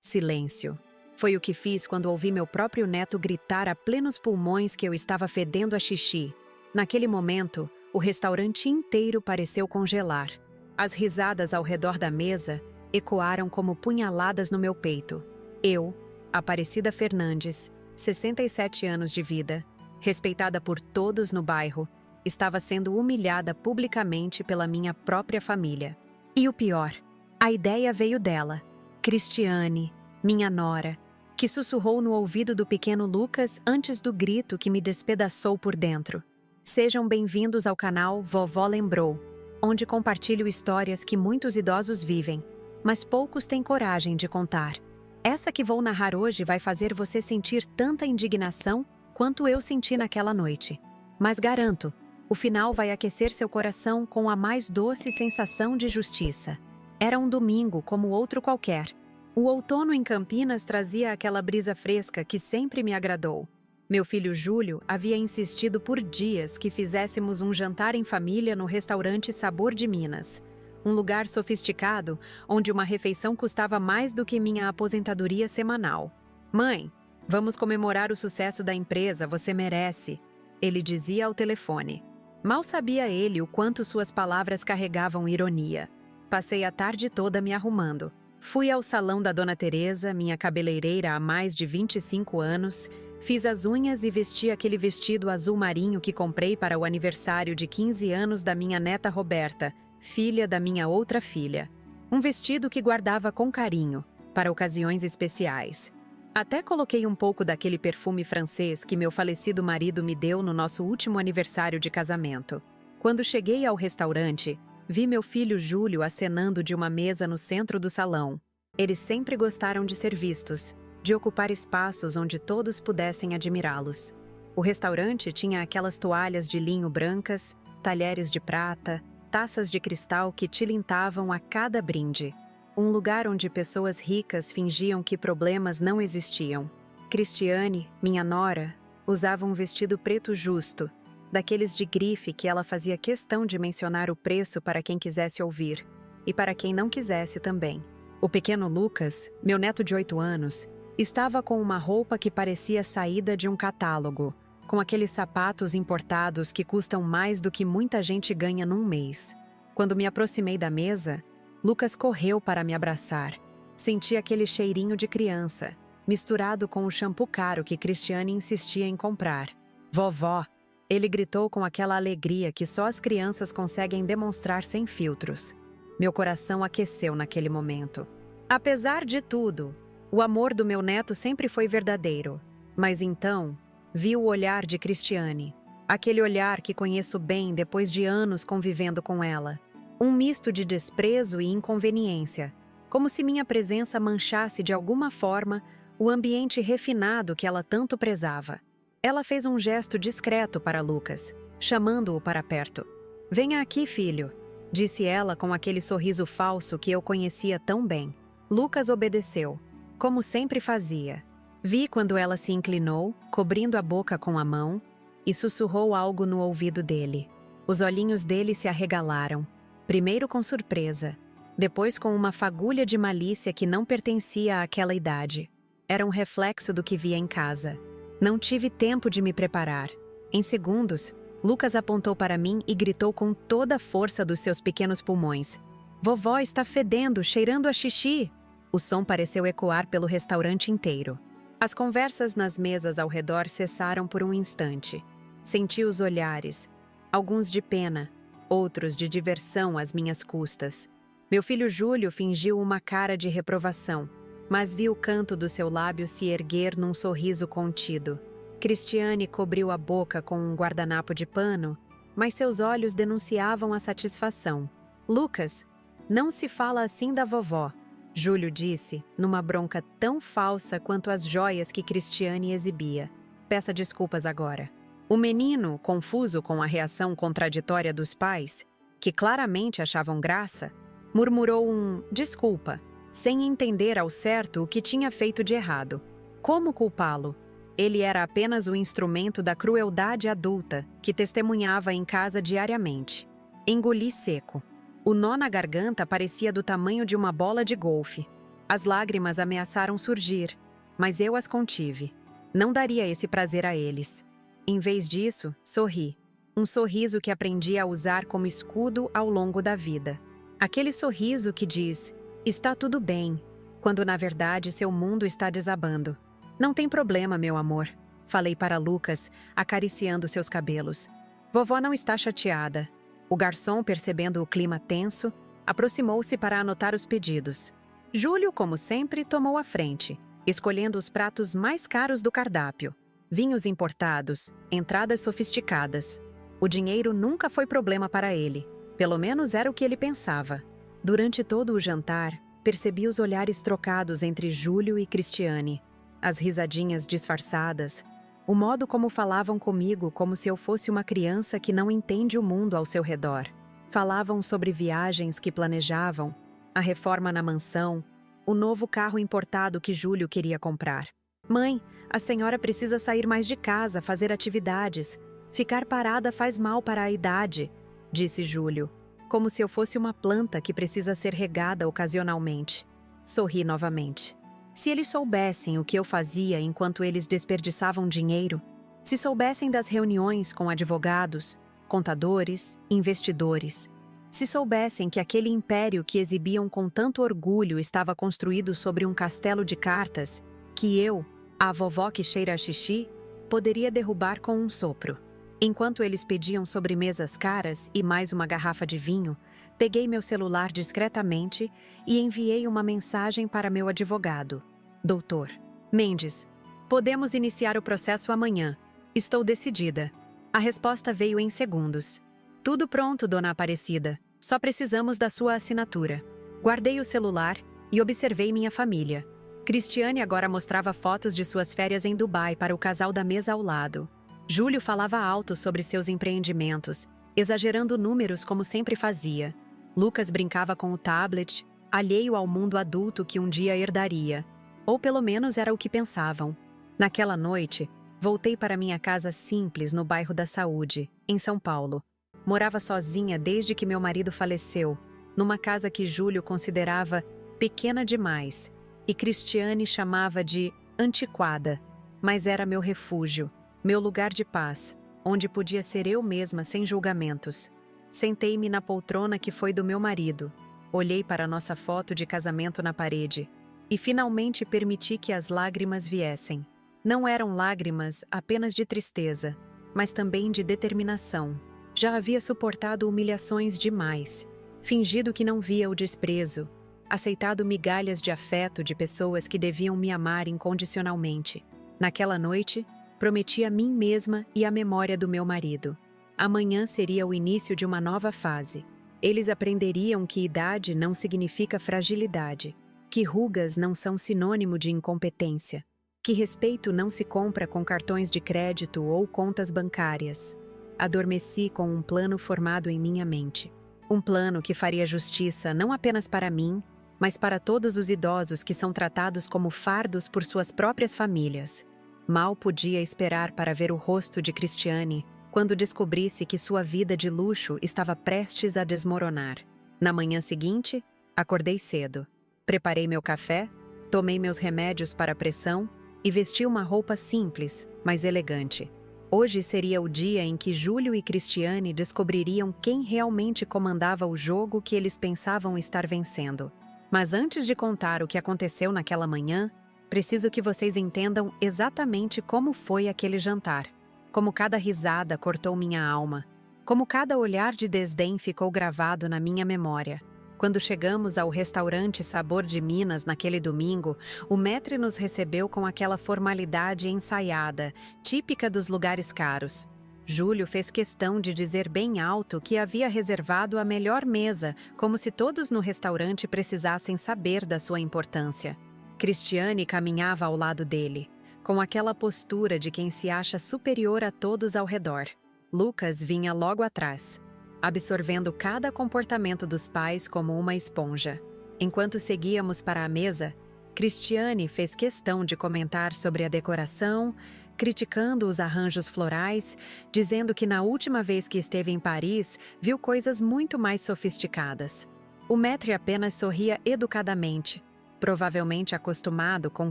Silêncio. Foi o que fiz quando ouvi meu próprio neto gritar a plenos pulmões que eu estava fedendo a xixi. Naquele momento, o restaurante inteiro pareceu congelar. As risadas ao redor da mesa ecoaram como punhaladas no meu peito. Eu, Aparecida Fernandes, 67 anos de vida, respeitada por todos no bairro, estava sendo humilhada publicamente pela minha própria família. E o pior, a ideia veio dela, Cristiane, minha nora, que sussurrou no ouvido do pequeno Lucas antes do grito que me despedaçou por dentro. Sejam bem-vindos ao canal Vovó Lembrou, onde compartilho histórias que muitos idosos vivem, mas poucos têm coragem de contar. Essa que vou narrar hoje vai fazer você sentir tanta indignação quanto eu senti naquela noite. Mas garanto, o final vai aquecer seu coração com a mais doce sensação de justiça. Era um domingo como outro qualquer. O outono em Campinas trazia aquela brisa fresca que sempre me agradou. Meu filho Júlio havia insistido por dias que fizéssemos um jantar em família no restaurante Sabor de Minas. Um lugar sofisticado, onde uma refeição custava mais do que minha aposentadoria semanal. "Mãe, vamos comemorar o sucesso da empresa, você merece", ele dizia ao telefone. Mal sabia ele o quanto suas palavras carregavam ironia. Passei a tarde toda me arrumando. Fui ao salão da Dona Teresa, minha cabeleireira há mais de 25 anos, fiz as unhas e vesti aquele vestido azul marinho que comprei para o aniversário de 15 anos da minha neta Roberta, filha da minha outra filha. Um vestido que guardava com carinho, para ocasiões especiais. Até coloquei um pouco daquele perfume francês que meu falecido marido me deu no nosso último aniversário de casamento. Quando cheguei ao restaurante, vi meu filho Júlio acenando de uma mesa no centro do salão. Eles sempre gostaram de ser vistos, de ocupar espaços onde todos pudessem admirá-los. O restaurante tinha aquelas toalhas de linho brancas, talheres de prata, taças de cristal que tilintavam a cada brinde. Um lugar onde pessoas ricas fingiam que problemas não existiam. Cristiane, minha nora, usava um vestido preto justo, daqueles de grife que ela fazia questão de mencionar o preço para quem quisesse ouvir, e para quem não quisesse também. O pequeno Lucas, meu neto de 8 anos, estava com uma roupa que parecia saída de um catálogo, com aqueles sapatos importados que custam mais do que muita gente ganha num mês. Quando me aproximei da mesa, Lucas correu para me abraçar. Senti aquele cheirinho de criança, misturado com o shampoo caro que Cristiane insistia em comprar. "Vovó", ele gritou com aquela alegria que só as crianças conseguem demonstrar sem filtros. Meu coração aqueceu naquele momento. Apesar de tudo, o amor do meu neto sempre foi verdadeiro. Mas então, vi o olhar de Cristiane. Aquele olhar que conheço bem depois de anos convivendo com ela. Um misto de desprezo e inconveniência, como se minha presença manchasse de alguma forma o ambiente refinado que ela tanto prezava. Ela fez um gesto discreto para Lucas, chamando-o para perto. "Venha aqui, filho", disse ela com aquele sorriso falso que eu conhecia tão bem. Lucas obedeceu, como sempre fazia. Vi quando ela se inclinou, cobrindo a boca com a mão, e sussurrou algo no ouvido dele. Os olhinhos dele se arregalaram. Primeiro com surpresa, depois com uma fagulha de malícia que não pertencia àquela idade. Era um reflexo do que via em casa. Não tive tempo de me preparar. Em segundos, Lucas apontou para mim e gritou com toda a força dos seus pequenos pulmões: "Vovó está fedendo, cheirando a xixi!" O som pareceu ecoar pelo restaurante inteiro. As conversas nas mesas ao redor cessaram por um instante. Senti os olhares, alguns de pena, outros de diversão às minhas custas. Meu filho Júlio fingiu uma cara de reprovação, mas vi o canto do seu lábio se erguer num sorriso contido. Cristiane cobriu a boca com um guardanapo de pano, mas seus olhos denunciavam a satisfação. "Lucas, não se fala assim da vovó", Júlio disse, numa bronca tão falsa quanto as joias que Cristiane exibia. "Peça desculpas agora." O menino, confuso com a reação contraditória dos pais, que claramente achavam graça, murmurou um "desculpa", sem entender ao certo o que tinha feito de errado. Como culpá-lo? Ele era apenas o instrumento da crueldade adulta que testemunhava em casa diariamente. Engoli seco. O nó na garganta parecia do tamanho de uma bola de golfe. As lágrimas ameaçaram surgir, mas eu as contive. Não daria esse prazer a eles. Em vez disso, sorri. Um sorriso que aprendi a usar como escudo ao longo da vida. Aquele sorriso que diz, está tudo bem, quando na verdade seu mundo está desabando. Não tem problema, meu amor, falei para Lucas, acariciando seus cabelos. Vovó não está chateada. O garçom, percebendo o clima tenso, aproximou-se para anotar os pedidos. Júlio, como sempre, tomou a frente, escolhendo os pratos mais caros do cardápio. Vinhos importados, entradas sofisticadas. O dinheiro nunca foi problema para ele. Pelo menos era o que ele pensava. Durante todo o jantar, percebi os olhares trocados entre Júlio e Cristiane. As risadinhas disfarçadas. O modo como falavam comigo como se eu fosse uma criança que não entende o mundo ao seu redor. Falavam sobre viagens que planejavam, a reforma na mansão, o novo carro importado que Júlio queria comprar. Mãe, a senhora precisa sair mais de casa, fazer atividades. Ficar parada faz mal para a idade, disse Júlio, como se eu fosse uma planta que precisa ser regada ocasionalmente. Sorri novamente. Se eles soubessem o que eu fazia enquanto eles desperdiçavam dinheiro, se soubessem das reuniões com advogados, contadores, investidores, se soubessem que aquele império que exibiam com tanto orgulho estava construído sobre um castelo de cartas, que eu, a vovó que cheira a xixi, poderia derrubar com um sopro. Enquanto eles pediam sobremesas caras e mais uma garrafa de vinho, peguei meu celular discretamente e enviei uma mensagem para meu advogado. Doutor Mendes, podemos iniciar o processo amanhã. Estou decidida. A resposta veio em segundos. Tudo pronto, dona Aparecida. Só precisamos da sua assinatura. Guardei o celular e observei minha família. Cristiane agora mostrava fotos de suas férias em Dubai para o casal da mesa ao lado. Júlio falava alto sobre seus empreendimentos, exagerando números como sempre fazia. Lucas brincava com o tablet, alheio ao mundo adulto que um dia herdaria. Ou pelo menos era o que pensavam. Naquela noite, voltei para minha casa simples no bairro da Saúde, em São Paulo. Morava sozinha desde que meu marido faleceu, numa casa que Júlio considerava pequena demais, e Cristiane chamava de antiquada, mas era meu refúgio, meu lugar de paz, onde podia ser eu mesma sem julgamentos. Sentei-me na poltrona que foi do meu marido, olhei para nossa foto de casamento na parede e finalmente permiti que as lágrimas viessem. Não eram lágrimas apenas de tristeza, mas também de determinação. Já havia suportado humilhações demais, fingido que não via o desprezo, aceitado migalhas de afeto de pessoas que deviam me amar incondicionalmente. Naquela noite, prometi a mim mesma e à memória do meu marido. Amanhã seria o início de uma nova fase. Eles aprenderiam que idade não significa fragilidade, que rugas não são sinônimo de incompetência, que respeito não se compra com cartões de crédito ou contas bancárias. Adormeci com um plano formado em minha mente. Um plano que faria justiça não apenas para mim, mas para todos os idosos que são tratados como fardos por suas próprias famílias. Mal podia esperar para ver o rosto de Cristiane quando descobrisse que sua vida de luxo estava prestes a desmoronar. Na manhã seguinte, acordei cedo. Preparei meu café, tomei meus remédios para a pressão e vesti uma roupa simples, mas elegante. Hoje seria o dia em que Júlio e Cristiane descobririam quem realmente comandava o jogo que eles pensavam estar vencendo. Mas antes de contar o que aconteceu naquela manhã, preciso que vocês entendam exatamente como foi aquele jantar. Como cada risada cortou minha alma. Como cada olhar de desdém ficou gravado na minha memória. Quando chegamos ao restaurante Sabor de Minas naquele domingo, o maître nos recebeu com aquela formalidade ensaiada, típica dos lugares caros. Júlio fez questão de dizer bem alto que havia reservado a melhor mesa, como se todos no restaurante precisassem saber da sua importância. Cristiane caminhava ao lado dele, com aquela postura de quem se acha superior a todos ao redor. Lucas vinha logo atrás, absorvendo cada comportamento dos pais como uma esponja. Enquanto seguíamos para a mesa, Cristiane fez questão de comentar sobre a decoração, criticando os arranjos florais, dizendo que na última vez que esteve em Paris, viu coisas muito mais sofisticadas. O maître apenas sorria educadamente, provavelmente acostumado com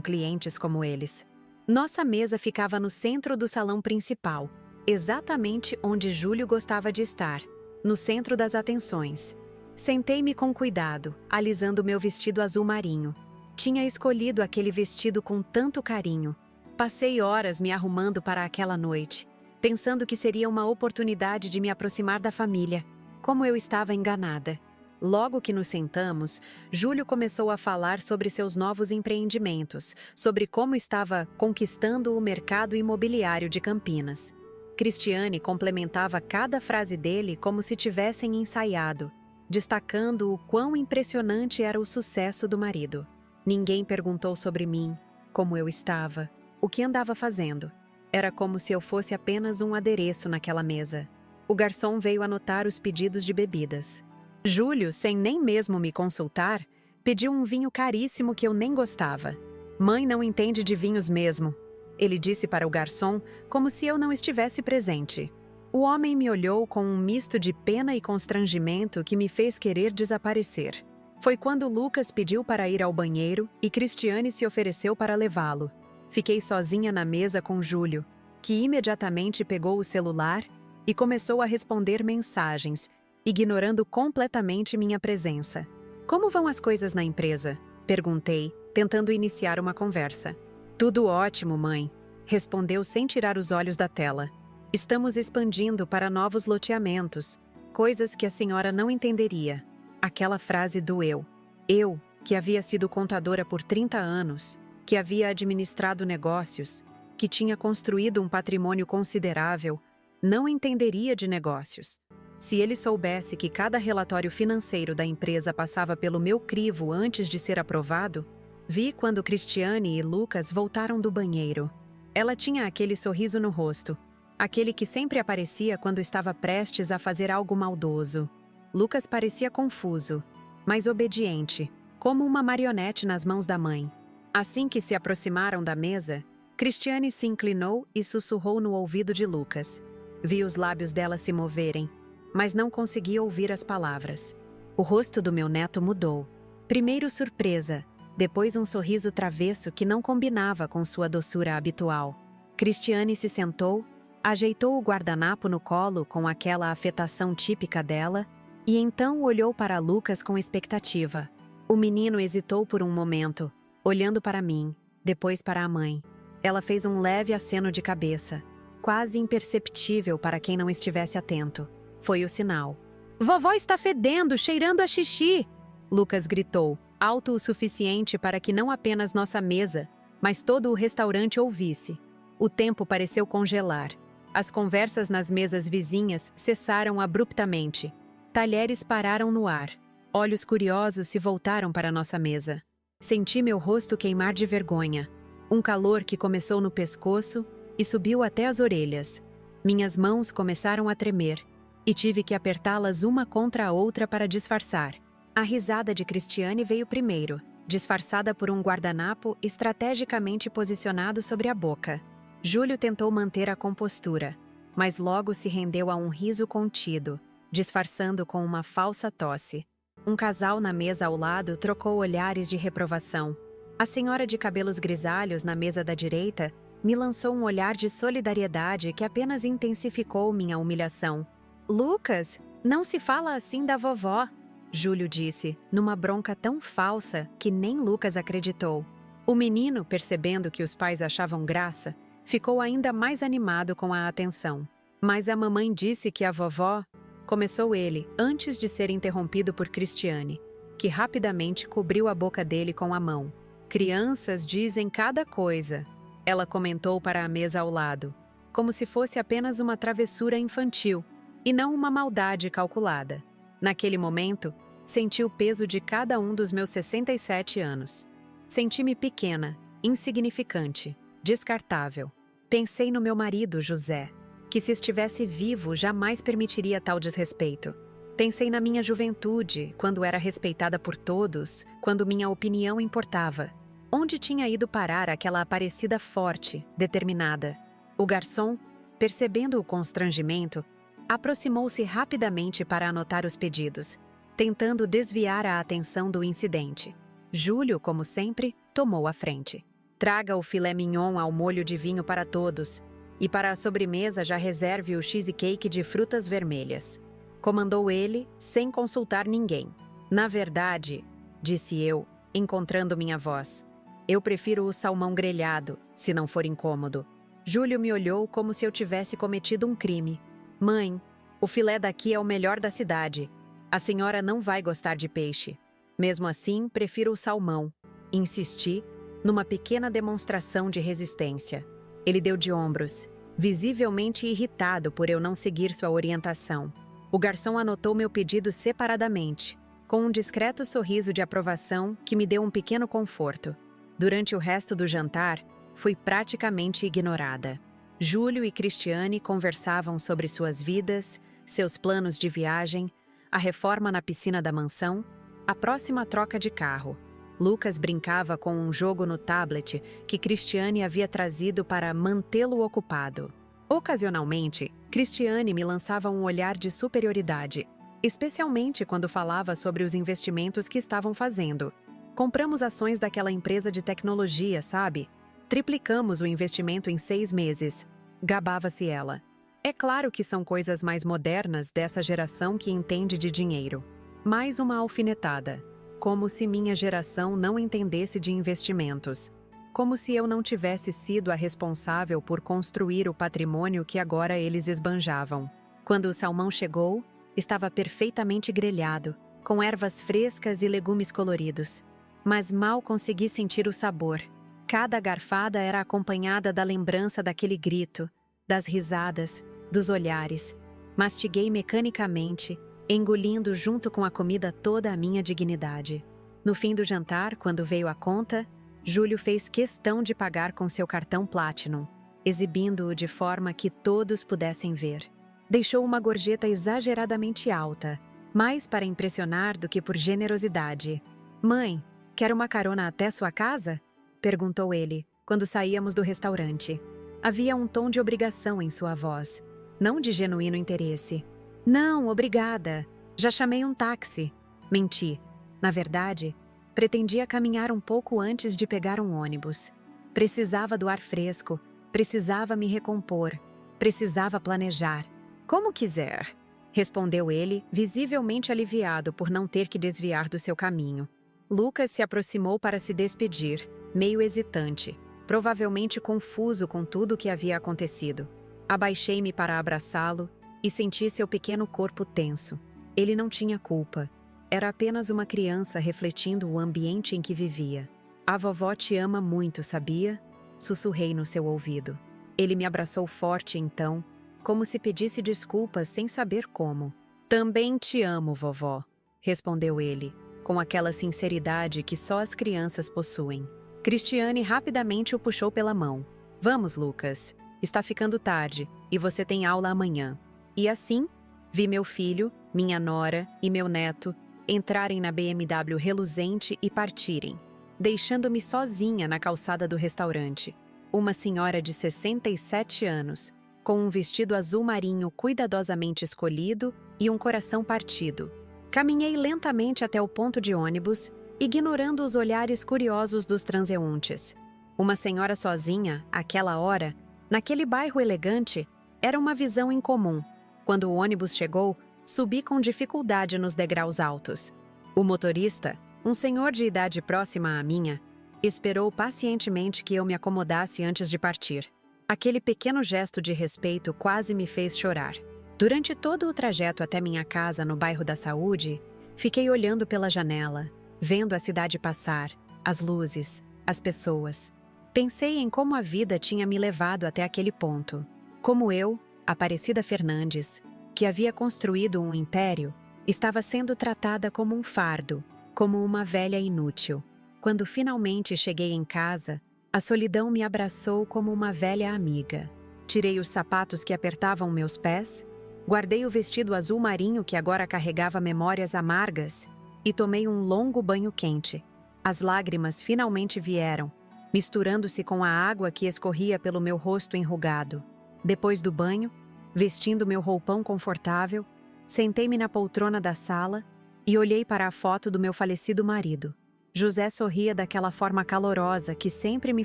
clientes como eles. Nossa mesa ficava no centro do salão principal, exatamente onde Júlio gostava de estar, no centro das atenções. Sentei-me com cuidado, alisando meu vestido azul marinho. Tinha escolhido aquele vestido com tanto carinho. Passei horas me arrumando para aquela noite, pensando que seria uma oportunidade de me aproximar da família. Como eu estava enganada. Logo que nos sentamos, Júlio começou a falar sobre seus novos empreendimentos, sobre como estava conquistando o mercado imobiliário de Campinas. Cristiane complementava cada frase dele como se tivessem ensaiado, destacando o quão impressionante era o sucesso do marido. Ninguém perguntou sobre mim, como eu estava, o que andava fazendo. Era como se eu fosse apenas um adereço naquela mesa. O garçom veio anotar os pedidos de bebidas. Júlio, sem nem mesmo me consultar, pediu um vinho caríssimo que eu nem gostava. Mãe não entende de vinhos mesmo, ele disse para o garçom, como se eu não estivesse presente. O homem me olhou com um misto de pena e constrangimento que me fez querer desaparecer. Foi quando Lucas pediu para ir ao banheiro e Cristiane se ofereceu para levá-lo. Fiquei sozinha na mesa com Júlio, que imediatamente pegou o celular e começou a responder mensagens, ignorando completamente minha presença. Como vão as coisas na empresa? Perguntei, tentando iniciar uma conversa. Tudo ótimo, mãe, respondeu sem tirar os olhos da tela. Estamos expandindo para novos loteamentos, coisas que a senhora não entenderia. Aquela frase doeu. Eu, que havia sido contadora por 30 anos, que havia administrado negócios, que tinha construído um patrimônio considerável, não entenderia de negócios. Se ele soubesse que cada relatório financeiro da empresa passava pelo meu crivo antes de ser aprovado, vi quando Cristiane e Lucas voltaram do banheiro. Ela tinha aquele sorriso no rosto, aquele que sempre aparecia quando estava prestes a fazer algo maldoso. Lucas parecia confuso, mas obediente, como uma marionete nas mãos da mãe. Assim que se aproximaram da mesa, Cristiane se inclinou e sussurrou no ouvido de Lucas. Vi os lábios dela se moverem, mas não consegui ouvir as palavras. O rosto do meu neto mudou. Primeiro surpresa, depois um sorriso travesso que não combinava com sua doçura habitual. Cristiane se sentou, ajeitou o guardanapo no colo com aquela afetação típica dela e então olhou para Lucas com expectativa. O menino hesitou por um momento, olhando para mim, depois para a mãe. Ela fez um leve aceno de cabeça, quase imperceptível para quem não estivesse atento. Foi o sinal. Vovó está fedendo, cheirando a xixi! Lucas gritou, alto o suficiente para que não apenas nossa mesa, mas todo o restaurante ouvisse. O tempo pareceu congelar. As conversas nas mesas vizinhas cessaram abruptamente. Talheres pararam no ar. Olhos curiosos se voltaram para nossa mesa. Senti meu rosto queimar de vergonha. Um calor que começou no pescoço e subiu até as orelhas. Minhas mãos começaram a tremer e tive que apertá-las uma contra a outra para disfarçar. A risada de Cristiane veio primeiro, disfarçada por um guardanapo estrategicamente posicionado sobre a boca. Júlio tentou manter a compostura, mas logo se rendeu a um riso contido, disfarçando com uma falsa tosse. Um casal na mesa ao lado trocou olhares de reprovação. A senhora de cabelos grisalhos na mesa da direita me lançou um olhar de solidariedade que apenas intensificou minha humilhação. Lucas, não se fala assim da vovó, Júlio disse, numa bronca tão falsa que nem Lucas acreditou. O menino, percebendo que os pais achavam graça, ficou ainda mais animado com a atenção. Mas a mamãe disse que a vovó... Começou ele, antes de ser interrompido por Cristiane, que rapidamente cobriu a boca dele com a mão. Crianças dizem cada coisa, ela comentou para a mesa ao lado, como se fosse apenas uma travessura infantil, e não uma maldade calculada. Naquele momento, senti o peso de cada um dos meus 67 anos. Senti-me pequena, insignificante, descartável. Pensei no meu marido, José, que se estivesse vivo jamais permitiria tal desrespeito. Pensei na minha juventude, quando era respeitada por todos, quando minha opinião importava. Onde tinha ido parar aquela Aparecida forte, determinada? O garçom, percebendo o constrangimento, aproximou-se rapidamente para anotar os pedidos, tentando desviar a atenção do incidente. Júlio, como sempre, tomou a frente. Traga o filé mignon ao molho de vinho para todos, e para a sobremesa já reserve o cheesecake de frutas vermelhas. Comandou ele, sem consultar ninguém. Na verdade, disse eu, encontrando minha voz, eu prefiro o salmão grelhado, se não for incômodo. Júlio me olhou como se eu tivesse cometido um crime. Mãe, o filé daqui é o melhor da cidade. A senhora não vai gostar de peixe. Mesmo assim, prefiro o salmão. Insisti, numa pequena demonstração de resistência. Ele deu de ombros, visivelmente irritado por eu não seguir sua orientação. O garçom anotou meu pedido separadamente, com um discreto sorriso de aprovação que me deu um pequeno conforto. Durante o resto do jantar, fui praticamente ignorada. Júlio e Cristiane conversavam sobre suas vidas, seus planos de viagem, a reforma na piscina da mansão, a próxima troca de carro. Lucas brincava com um jogo no tablet que Cristiane havia trazido para mantê-lo ocupado. Ocasionalmente, Cristiane me lançava um olhar de superioridade, especialmente quando falava sobre os investimentos que estavam fazendo. Compramos ações daquela empresa de tecnologia, sabe? Triplicamos o investimento em 6 meses. Gabava-se ela. É claro que são coisas mais modernas dessa geração que entende de dinheiro. Mais uma alfinetada. Como se minha geração não entendesse de investimentos. Como se eu não tivesse sido a responsável por construir o patrimônio que agora eles esbanjavam. Quando o salmão chegou, estava perfeitamente grelhado, com ervas frescas e legumes coloridos. Mas mal consegui sentir o sabor. Cada garfada era acompanhada da lembrança daquele grito, das risadas, dos olhares. Mastiguei mecanicamente, engolindo junto com a comida toda a minha dignidade. No fim do jantar, quando veio a conta, Júlio fez questão de pagar com seu cartão Platinum, exibindo-o de forma que todos pudessem ver. Deixou uma gorjeta exageradamente alta, mais para impressionar do que por generosidade. Mãe, quer uma carona até sua casa? Perguntou ele, quando saíamos do restaurante. Havia um tom de obrigação em sua voz, não de genuíno interesse. Não, obrigada. Já chamei um táxi. Menti. Na verdade, pretendia caminhar um pouco antes de pegar um ônibus. Precisava do ar fresco, precisava me recompor, precisava planejar. Como quiser, respondeu ele, visivelmente aliviado por não ter que desviar do seu caminho. Lucas se aproximou para se despedir, meio hesitante, provavelmente confuso com tudo o que havia acontecido. Abaixei-me para abraçá-lo e senti seu pequeno corpo tenso. Ele não tinha culpa. Era apenas uma criança refletindo o ambiente em que vivia. A vovó te ama muito, sabia? Sussurrei no seu ouvido. Ele me abraçou forte então, como se pedisse desculpas sem saber como. Também te amo, vovó, respondeu ele, com aquela sinceridade que só as crianças possuem. Cristiane rapidamente o puxou pela mão. Vamos, Lucas. Está ficando tarde e você tem aula amanhã. E assim, vi meu filho, minha nora e meu neto entrarem na BMW reluzente e partirem, deixando-me sozinha na calçada do restaurante. Uma senhora de 67 anos, com um vestido azul marinho cuidadosamente escolhido e um coração partido. Caminhei lentamente até o ponto de ônibus, ignorando os olhares curiosos dos transeuntes. Uma senhora sozinha, àquela hora, naquele bairro elegante, era uma visão incomum. Quando o ônibus chegou, subi com dificuldade nos degraus altos. O motorista, um senhor de idade próxima à minha, esperou pacientemente que eu me acomodasse antes de partir. Aquele pequeno gesto de respeito quase me fez chorar. Durante todo o trajeto até minha casa no bairro da Saúde, fiquei olhando pela janela, vendo a cidade passar, as luzes, as pessoas. Pensei em como a vida tinha me levado até aquele ponto. Como eu, Aparecida Fernandes, que havia construído um império, estava sendo tratada como um fardo, como uma velha inútil. Quando finalmente cheguei em casa, a solidão me abraçou como uma velha amiga. Tirei os sapatos que apertavam meus pés, guardei o vestido azul marinho que agora carregava memórias amargas e tomei um longo banho quente. As lágrimas finalmente vieram, misturando-se com a água que escorria pelo meu rosto enrugado. Depois do banho, vestindo meu roupão confortável, sentei-me na poltrona da sala e olhei para a foto do meu falecido marido. José sorria daquela forma calorosa que sempre me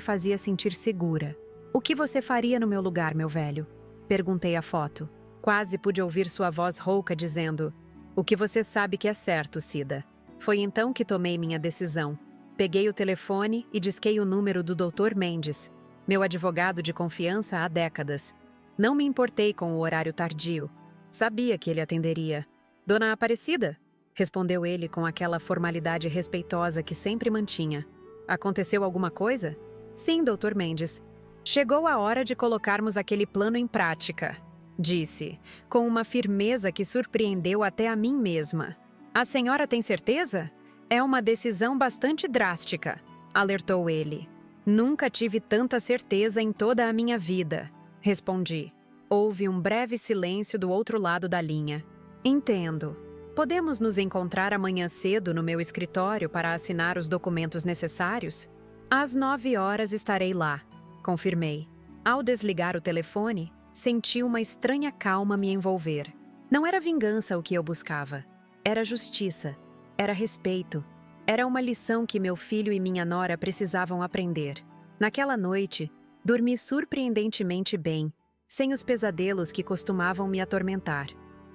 fazia sentir segura. O que você faria no meu lugar, meu velho? Perguntei à foto. Quase pude ouvir sua voz rouca dizendo: o que você sabe que é certo, Cida. Foi então que tomei minha decisão. Peguei o telefone e disquei o número do Dr. Mendes, meu advogado de confiança há décadas. Não me importei com o horário tardio. Sabia que ele atenderia. Dona Aparecida? Respondeu ele com aquela formalidade respeitosa que sempre mantinha. Aconteceu alguma coisa? Sim, Dr. Mendes. Chegou a hora de colocarmos aquele plano em prática, disse, com uma firmeza que surpreendeu até a mim mesma. A senhora tem certeza? É uma decisão bastante drástica, alertou ele. Nunca tive tanta certeza em toda a minha vida, respondi. Houve um breve silêncio do outro lado da linha. Entendo. Podemos nos encontrar amanhã cedo no meu escritório para assinar os documentos necessários? Às 9 horas estarei lá, confirmei. Ao desligar o telefone, senti uma estranha calma me envolver. Não era vingança o que eu buscava. Era justiça. Era respeito. Era uma lição que meu filho e minha nora precisavam aprender. Naquela noite, dormi surpreendentemente bem, sem os pesadelos que costumavam me atormentar.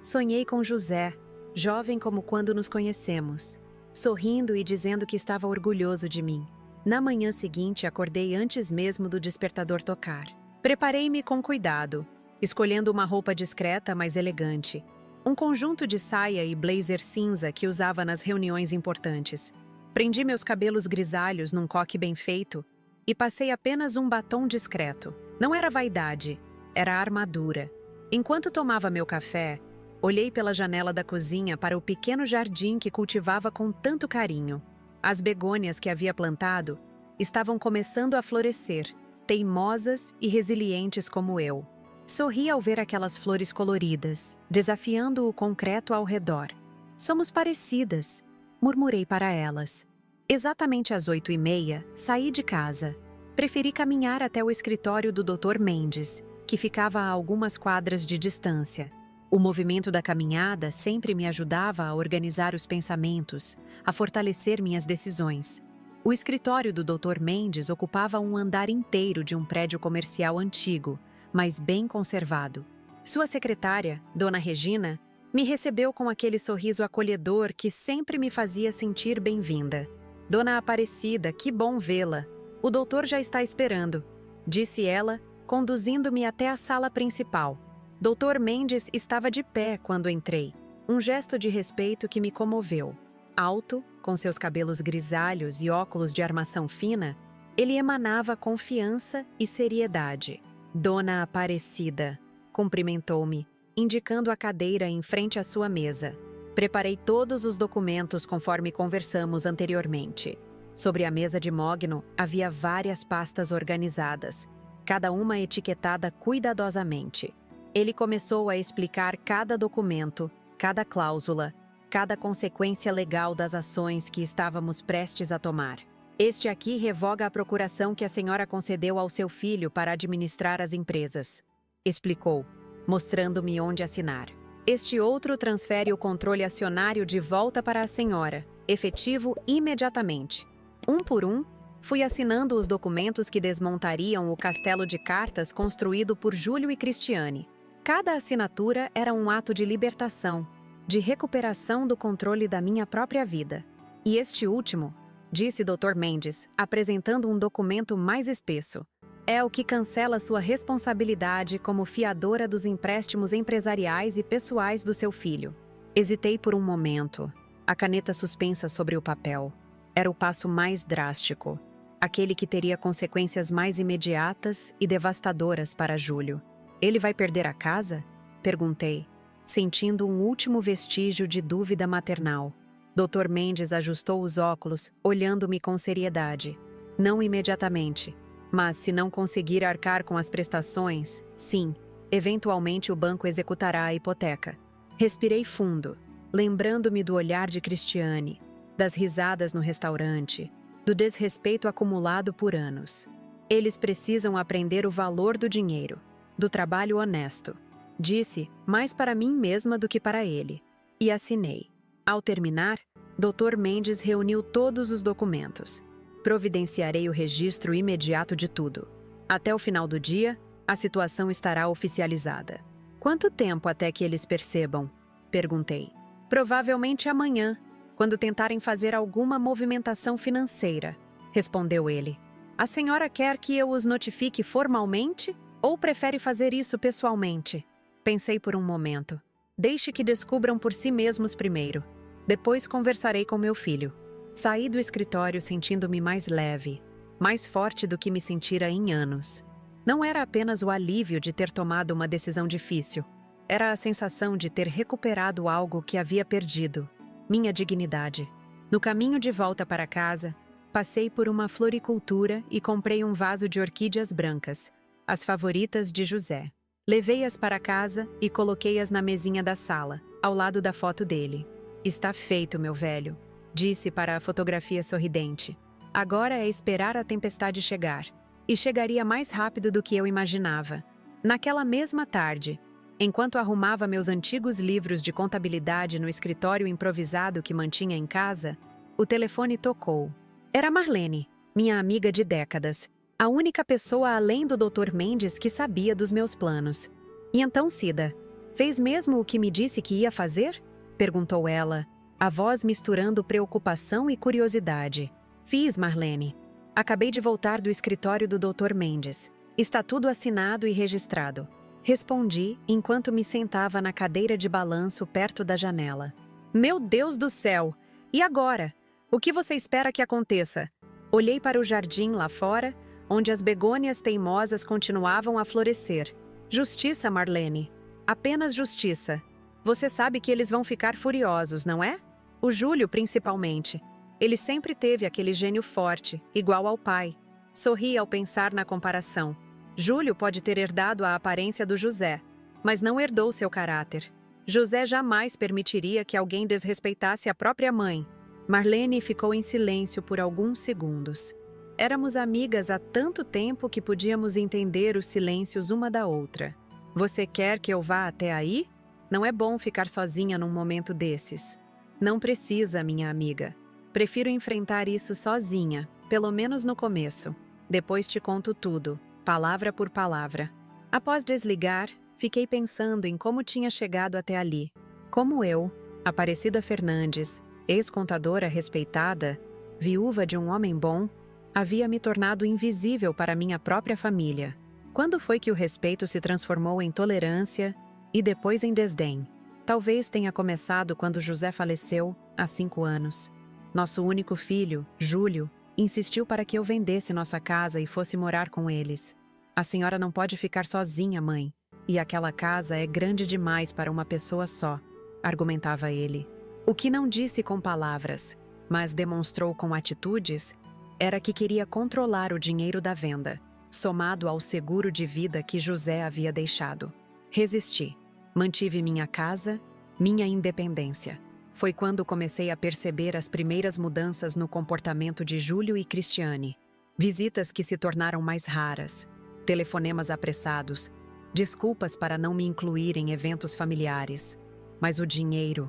Sonhei com José, jovem como quando nos conhecemos, sorrindo e dizendo que estava orgulhoso de mim. Na manhã seguinte, acordei antes mesmo do despertador tocar. Preparei-me com cuidado, escolhendo uma roupa discreta, mas elegante. Um conjunto de saia e blazer cinza que usava nas reuniões importantes. Prendi meus cabelos grisalhos num coque bem feito e passei apenas um batom discreto. Não era vaidade, era armadura. Enquanto tomava meu café, olhei pela janela da cozinha para o pequeno jardim que cultivava com tanto carinho. As begônias que havia plantado estavam começando a florescer, teimosas e resilientes como eu. Sorri ao ver aquelas flores coloridas, desafiando o concreto ao redor. Somos parecidas, murmurei para elas. Exatamente às 8h30, saí de casa. Preferi caminhar até o escritório do Dr. Mendes, que ficava a algumas quadras de distância. O movimento da caminhada sempre me ajudava a organizar os pensamentos, a fortalecer minhas decisões. O escritório do Dr. Mendes ocupava um andar inteiro de um prédio comercial antigo, mas bem conservado. Sua secretária, Dona Regina, me recebeu com aquele sorriso acolhedor que sempre me fazia sentir bem-vinda. Dona Aparecida, que bom vê-la. O doutor já está esperando, disse ela, conduzindo-me até a sala principal. Dr. Mendes estava de pé quando entrei, um gesto de respeito que me comoveu. Alto, com seus cabelos grisalhos e óculos de armação fina, ele emanava confiança e seriedade. Dona Aparecida, cumprimentou-me, indicando a cadeira em frente à sua mesa. Preparei todos os documentos conforme conversamos anteriormente. Sobre a mesa de mogno havia várias pastas organizadas, cada uma etiquetada cuidadosamente. Ele começou a explicar cada documento, cada cláusula, cada consequência legal das ações que estávamos prestes a tomar. Este aqui revoga a procuração que a senhora concedeu ao seu filho para administrar as empresas, explicou, mostrando-me onde assinar. Este outro transfere o controle acionário de volta para a senhora, efetivo imediatamente. Um por um, fui assinando os documentos que desmontariam o castelo de cartas construído por Júlio e Cristiane. Cada assinatura era um ato de libertação, de recuperação do controle da minha própria vida. E este último, disse Dr. Mendes, apresentando um documento mais espesso, é o que cancela sua responsabilidade como fiadora dos empréstimos empresariais e pessoais do seu filho. Hesitei por um momento, a caneta suspensa sobre o papel. Era o passo mais drástico, aquele que teria consequências mais imediatas e devastadoras para Júlio. Ele vai perder a casa? Perguntei, sentindo um último vestígio de dúvida maternal. Dr. Mendes ajustou os óculos, olhando-me com seriedade. Não imediatamente, mas se não conseguir arcar com as prestações, sim, eventualmente o banco executará a hipoteca. Respirei fundo, lembrando-me do olhar de Cristiane, das risadas no restaurante, do desrespeito acumulado por anos. Eles precisam aprender o valor do dinheiro, do trabalho honesto, disse, mais para mim mesma do que para ele, e assinei. Ao terminar, Dr. Mendes reuniu todos os documentos. Providenciarei o registro imediato de tudo. Até o final do dia, a situação estará oficializada. Quanto tempo até que eles percebam? Perguntei. Provavelmente amanhã, quando tentarem fazer alguma movimentação financeira, respondeu ele. A senhora quer que eu os notifique formalmente ou prefere fazer isso pessoalmente? Pensei por um momento. Deixe que descubram por si mesmos primeiro. Depois conversarei com meu filho. Saí do escritório sentindo-me mais leve, mais forte do que me sentira em anos. Não era apenas o alívio de ter tomado uma decisão difícil. Era a sensação de ter recuperado algo que havia perdido, minha dignidade. No caminho de volta para casa, passei por uma floricultura e comprei um vaso de orquídeas brancas, as favoritas de José. Levei-as para casa e coloquei-as na mesinha da sala, ao lado da foto dele. Está feito, meu velho, disse para a fotografia sorridente. Agora é esperar a tempestade chegar. E chegaria mais rápido do que eu imaginava. Naquela mesma tarde, enquanto arrumava meus antigos livros de contabilidade no escritório improvisado que mantinha em casa, o telefone tocou. Era Marlene, minha amiga de décadas, a única pessoa além do Dr. Mendes que sabia dos meus planos. E então, Cida, fez mesmo o que me disse que ia fazer? Perguntou ela, a voz misturando preocupação e curiosidade. Fiz, Marlene. Acabei de voltar do escritório do Dr. Mendes. Está tudo assinado e registrado. Respondi enquanto me sentava na cadeira de balanço perto da janela. Meu Deus do céu! E agora? O que você espera que aconteça? Olhei para o jardim lá fora, onde as begônias teimosas continuavam a florescer. Justiça, Marlene. Apenas justiça. Você sabe que eles vão ficar furiosos, não é? O Júlio, principalmente. Ele sempre teve aquele gênio forte, igual ao pai. Sorri ao pensar na comparação. Júlio pode ter herdado a aparência do José, mas não herdou seu caráter. José jamais permitiria que alguém desrespeitasse a própria mãe. Marlene ficou em silêncio por alguns segundos. Éramos amigas há tanto tempo que podíamos entender os silêncios uma da outra. Você quer que eu vá até aí? Não é bom ficar sozinha num momento desses. Não precisa, minha amiga. Prefiro enfrentar isso sozinha, pelo menos no começo. Depois te conto tudo, palavra por palavra. Após desligar, fiquei pensando em como tinha chegado até ali. Como eu, Aparecida Fernandes, ex-contadora respeitada, viúva de um homem bom, havia me tornado invisível para minha própria família. Quando foi que o respeito se transformou em tolerância e depois em desdém? Talvez tenha começado quando José faleceu, há 5 anos. Nosso único filho, Júlio, insistiu para que eu vendesse nossa casa e fosse morar com eles. A senhora não pode ficar sozinha, mãe. E aquela casa é grande demais para uma pessoa só, argumentava ele. O que não disse com palavras, mas demonstrou com atitudes, era que queria controlar o dinheiro da venda, somado ao seguro de vida que José havia deixado. Resisti. Mantive minha casa, minha independência. Foi quando comecei a perceber as primeiras mudanças no comportamento de Júlio e Cristiane. Visitas que se tornaram mais raras, telefonemas apressados, desculpas para não me incluir em eventos familiares. Mas o dinheiro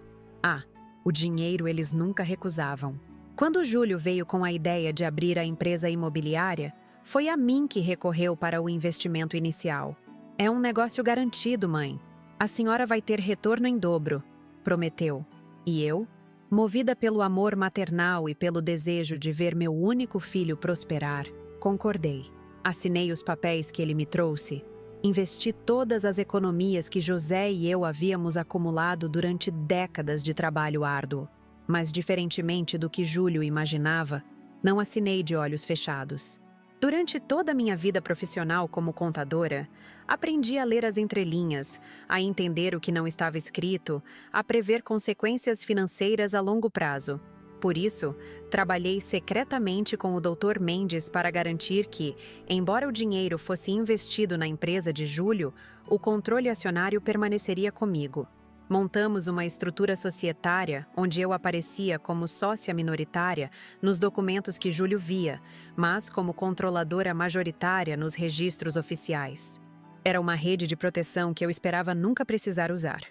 eles nunca recusavam. Quando Júlio veio com a ideia de abrir a empresa imobiliária, foi a mim que recorreu para o investimento inicial. É um negócio garantido, mãe. A senhora vai ter retorno em dobro, prometeu. E eu, movida pelo amor maternal e pelo desejo de ver meu único filho prosperar, concordei. Assinei os papéis que ele me trouxe. Investi todas as economias que José e eu havíamos acumulado durante décadas de trabalho árduo. Mas, diferentemente do que Júlio imaginava, não assinei de olhos fechados. Durante toda a minha vida profissional como contadora, aprendi a ler as entrelinhas, a entender o que não estava escrito, a prever consequências financeiras a longo prazo. Por isso, trabalhei secretamente com o Dr. Mendes para garantir que, embora o dinheiro fosse investido na empresa de Júlio, o controle acionário permaneceria comigo. Montamos uma estrutura societária onde eu aparecia como sócia minoritária nos documentos que Júlio via, mas como controladora majoritária nos registros oficiais. Era uma rede de proteção que eu esperava nunca precisar usar.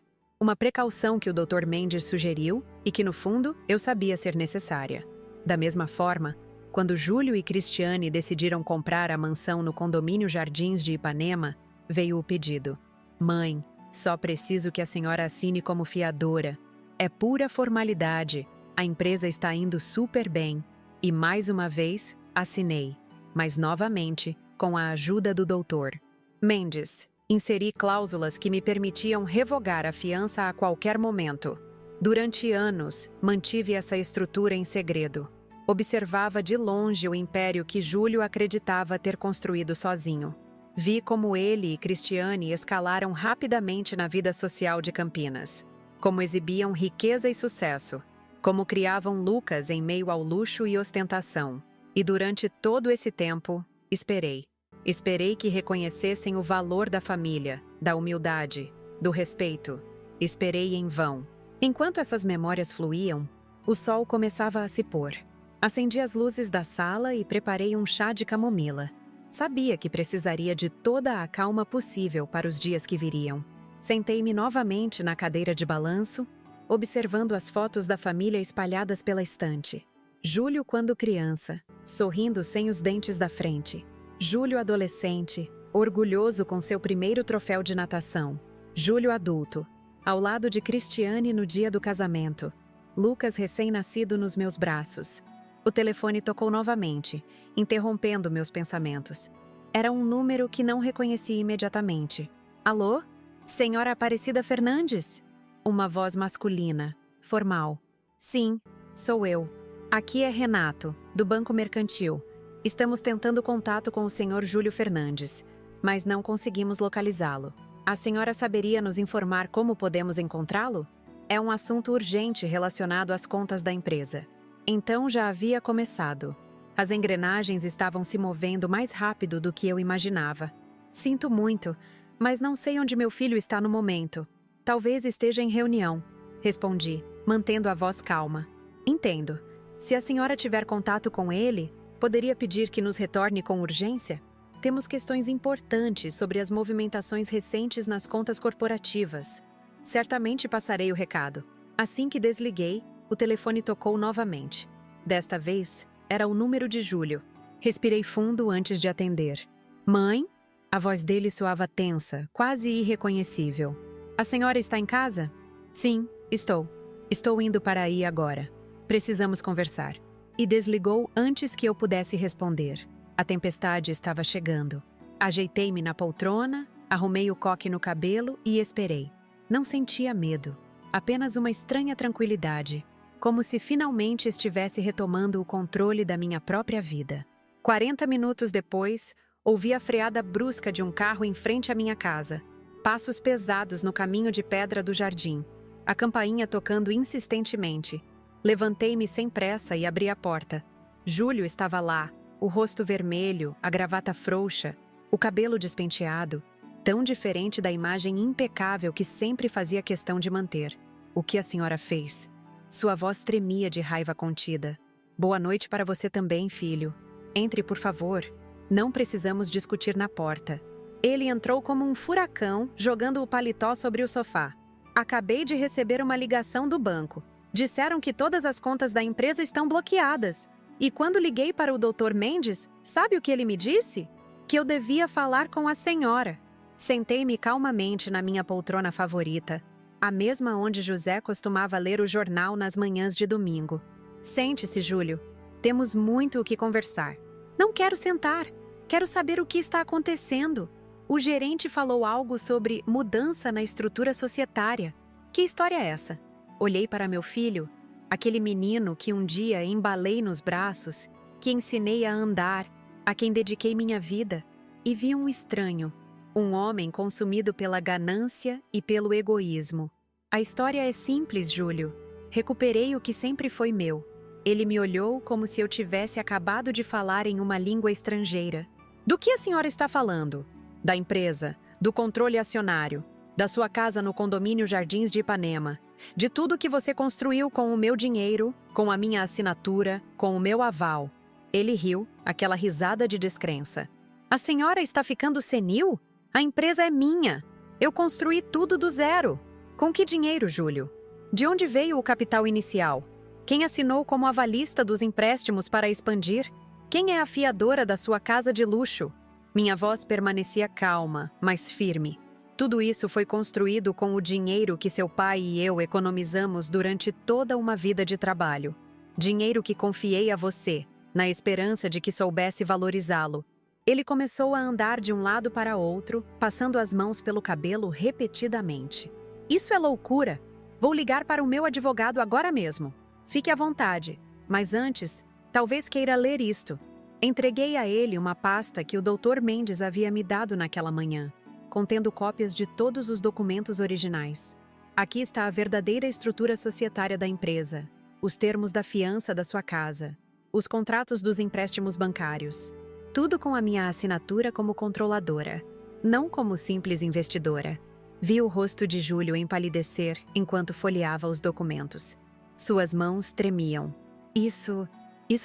Uma precaução que o Dr. Mendes sugeriu e que, no fundo, eu sabia ser necessária. Da mesma forma, quando Júlio e Cristiane decidiram comprar a mansão no condomínio Jardins de Ipanema, veio o pedido. Mãe, só preciso que a senhora assine como fiadora. É pura formalidade. A empresa está indo super bem. E mais uma vez, assinei. Mas novamente, com a ajuda do Dr. Mendes. Inseri cláusulas que me permitiam revogar a fiança a qualquer momento. Durante anos, mantive essa estrutura em segredo. Observava de longe o império que Júlio acreditava ter construído sozinho. Vi como ele e Cristiane escalaram rapidamente na vida social de Campinas. Como exibiam riqueza e sucesso. Como criavam Lucas em meio ao luxo e ostentação. E durante todo esse tempo, esperei. Esperei que reconhecessem o valor da família, da humildade, do respeito. Esperei em vão. Enquanto essas memórias fluíam, o sol começava a se pôr. Acendi as luzes da sala e preparei um chá de camomila. Sabia que precisaria de toda a calma possível para os dias que viriam. Sentei-me novamente na cadeira de balanço, observando as fotos da família espalhadas pela estante. Júlio quando criança, sorrindo sem os dentes da frente. Júlio adolescente, orgulhoso com seu primeiro troféu de natação. Júlio adulto, ao lado de Cristiane no dia do casamento. Lucas recém-nascido nos meus braços. O telefone tocou novamente, interrompendo meus pensamentos. Era um número que não reconheci imediatamente. Alô? Senhora Aparecida Fernandes? Uma voz masculina, formal. Sim, sou eu. Aqui é Renato, do Banco Mercantil. Estamos tentando contato com o senhor Júlio Fernandes, mas não conseguimos localizá-lo. A senhora saberia nos informar como podemos encontrá-lo? É um assunto urgente relacionado às contas da empresa. Então já havia começado. As engrenagens estavam se movendo mais rápido do que eu imaginava. Sinto muito, mas não sei onde meu filho está no momento. Talvez esteja em reunião, respondi, mantendo a voz calma. Entendo. Se a senhora tiver contato com ele, poderia pedir que nos retorne com urgência? Temos questões importantes sobre as movimentações recentes nas contas corporativas. Certamente passarei o recado. Assim que desliguei, o telefone tocou novamente. Desta vez, era o número de Júlio. Respirei fundo antes de atender. Mãe? A voz dele soava tensa, quase irreconhecível. A senhora está em casa? Sim, estou. Estou indo para aí agora. Precisamos conversar. E desligou antes que eu pudesse responder. A tempestade estava chegando. Ajeitei-me na poltrona, arrumei o coque no cabelo e esperei. Não sentia medo, apenas uma estranha tranquilidade, como se finalmente estivesse retomando o controle da minha própria vida. 40 minutos depois, ouvi a freada brusca de um carro em frente à minha casa. Passos pesados no caminho de pedra do jardim. A campainha tocando insistentemente. Levantei-me sem pressa e abri a porta. Júlio estava lá, o rosto vermelho, a gravata frouxa, o cabelo despenteado, tão diferente da imagem impecável que sempre fazia questão de manter. O que a senhora fez? Sua voz tremia de raiva contida. Boa noite para você também, filho. Entre, por favor. Não precisamos discutir na porta. Ele entrou como um furacão, jogando o paletó sobre o sofá. Acabei de receber uma ligação do banco. Disseram que todas as contas da empresa estão bloqueadas. E quando liguei para o Dr. Mendes, sabe o que ele me disse? Que eu devia falar com a senhora. Sentei-me calmamente na minha poltrona favorita, a mesma onde José costumava ler o jornal nas manhãs de domingo. Sente-se, Júlio. Temos muito o que conversar. Não quero sentar. Quero saber o que está acontecendo. O gerente falou algo sobre mudança na estrutura societária. Que história é essa? Olhei para meu filho, aquele menino que um dia embalei nos braços, que ensinei a andar, a quem dediquei minha vida, e vi um estranho, um homem consumido pela ganância e pelo egoísmo. A história é simples, Júlio. Recuperei o que sempre foi meu. Ele me olhou como se eu tivesse acabado de falar em uma língua estrangeira. Do que a senhora está falando? Da empresa, do controle acionário, da sua casa no condomínio Jardins de Ipanema, de tudo que você construiu com o meu dinheiro, com a minha assinatura, com o meu aval. Ele riu, aquela risada de descrença. A senhora está ficando senil? A empresa é minha. Eu construí tudo do zero. Com que dinheiro, Júlio? De onde veio o capital inicial? Quem assinou como avalista dos empréstimos para expandir? Quem é a fiadora da sua casa de luxo? Minha voz permanecia calma, mas firme. Tudo isso foi construído com o dinheiro que seu pai e eu economizamos durante toda uma vida de trabalho. Dinheiro que confiei a você, na esperança de que soubesse valorizá-lo. Ele começou a andar de um lado para outro, passando as mãos pelo cabelo repetidamente. Isso é loucura! Vou ligar para o meu advogado agora mesmo. Fique à vontade, mas antes, talvez queira ler isto. Entreguei a ele uma pasta que o Dr. Mendes havia me dado naquela manhã, contendo cópias de todos os documentos originais. Aqui está a verdadeira estrutura societária da empresa, os termos da fiança da sua casa, os contratos dos empréstimos bancários. Tudo com a minha assinatura como controladora, não como simples investidora. Vi o rosto de Júlio empalidecer enquanto folheava os documentos. Suas mãos tremiam. Isso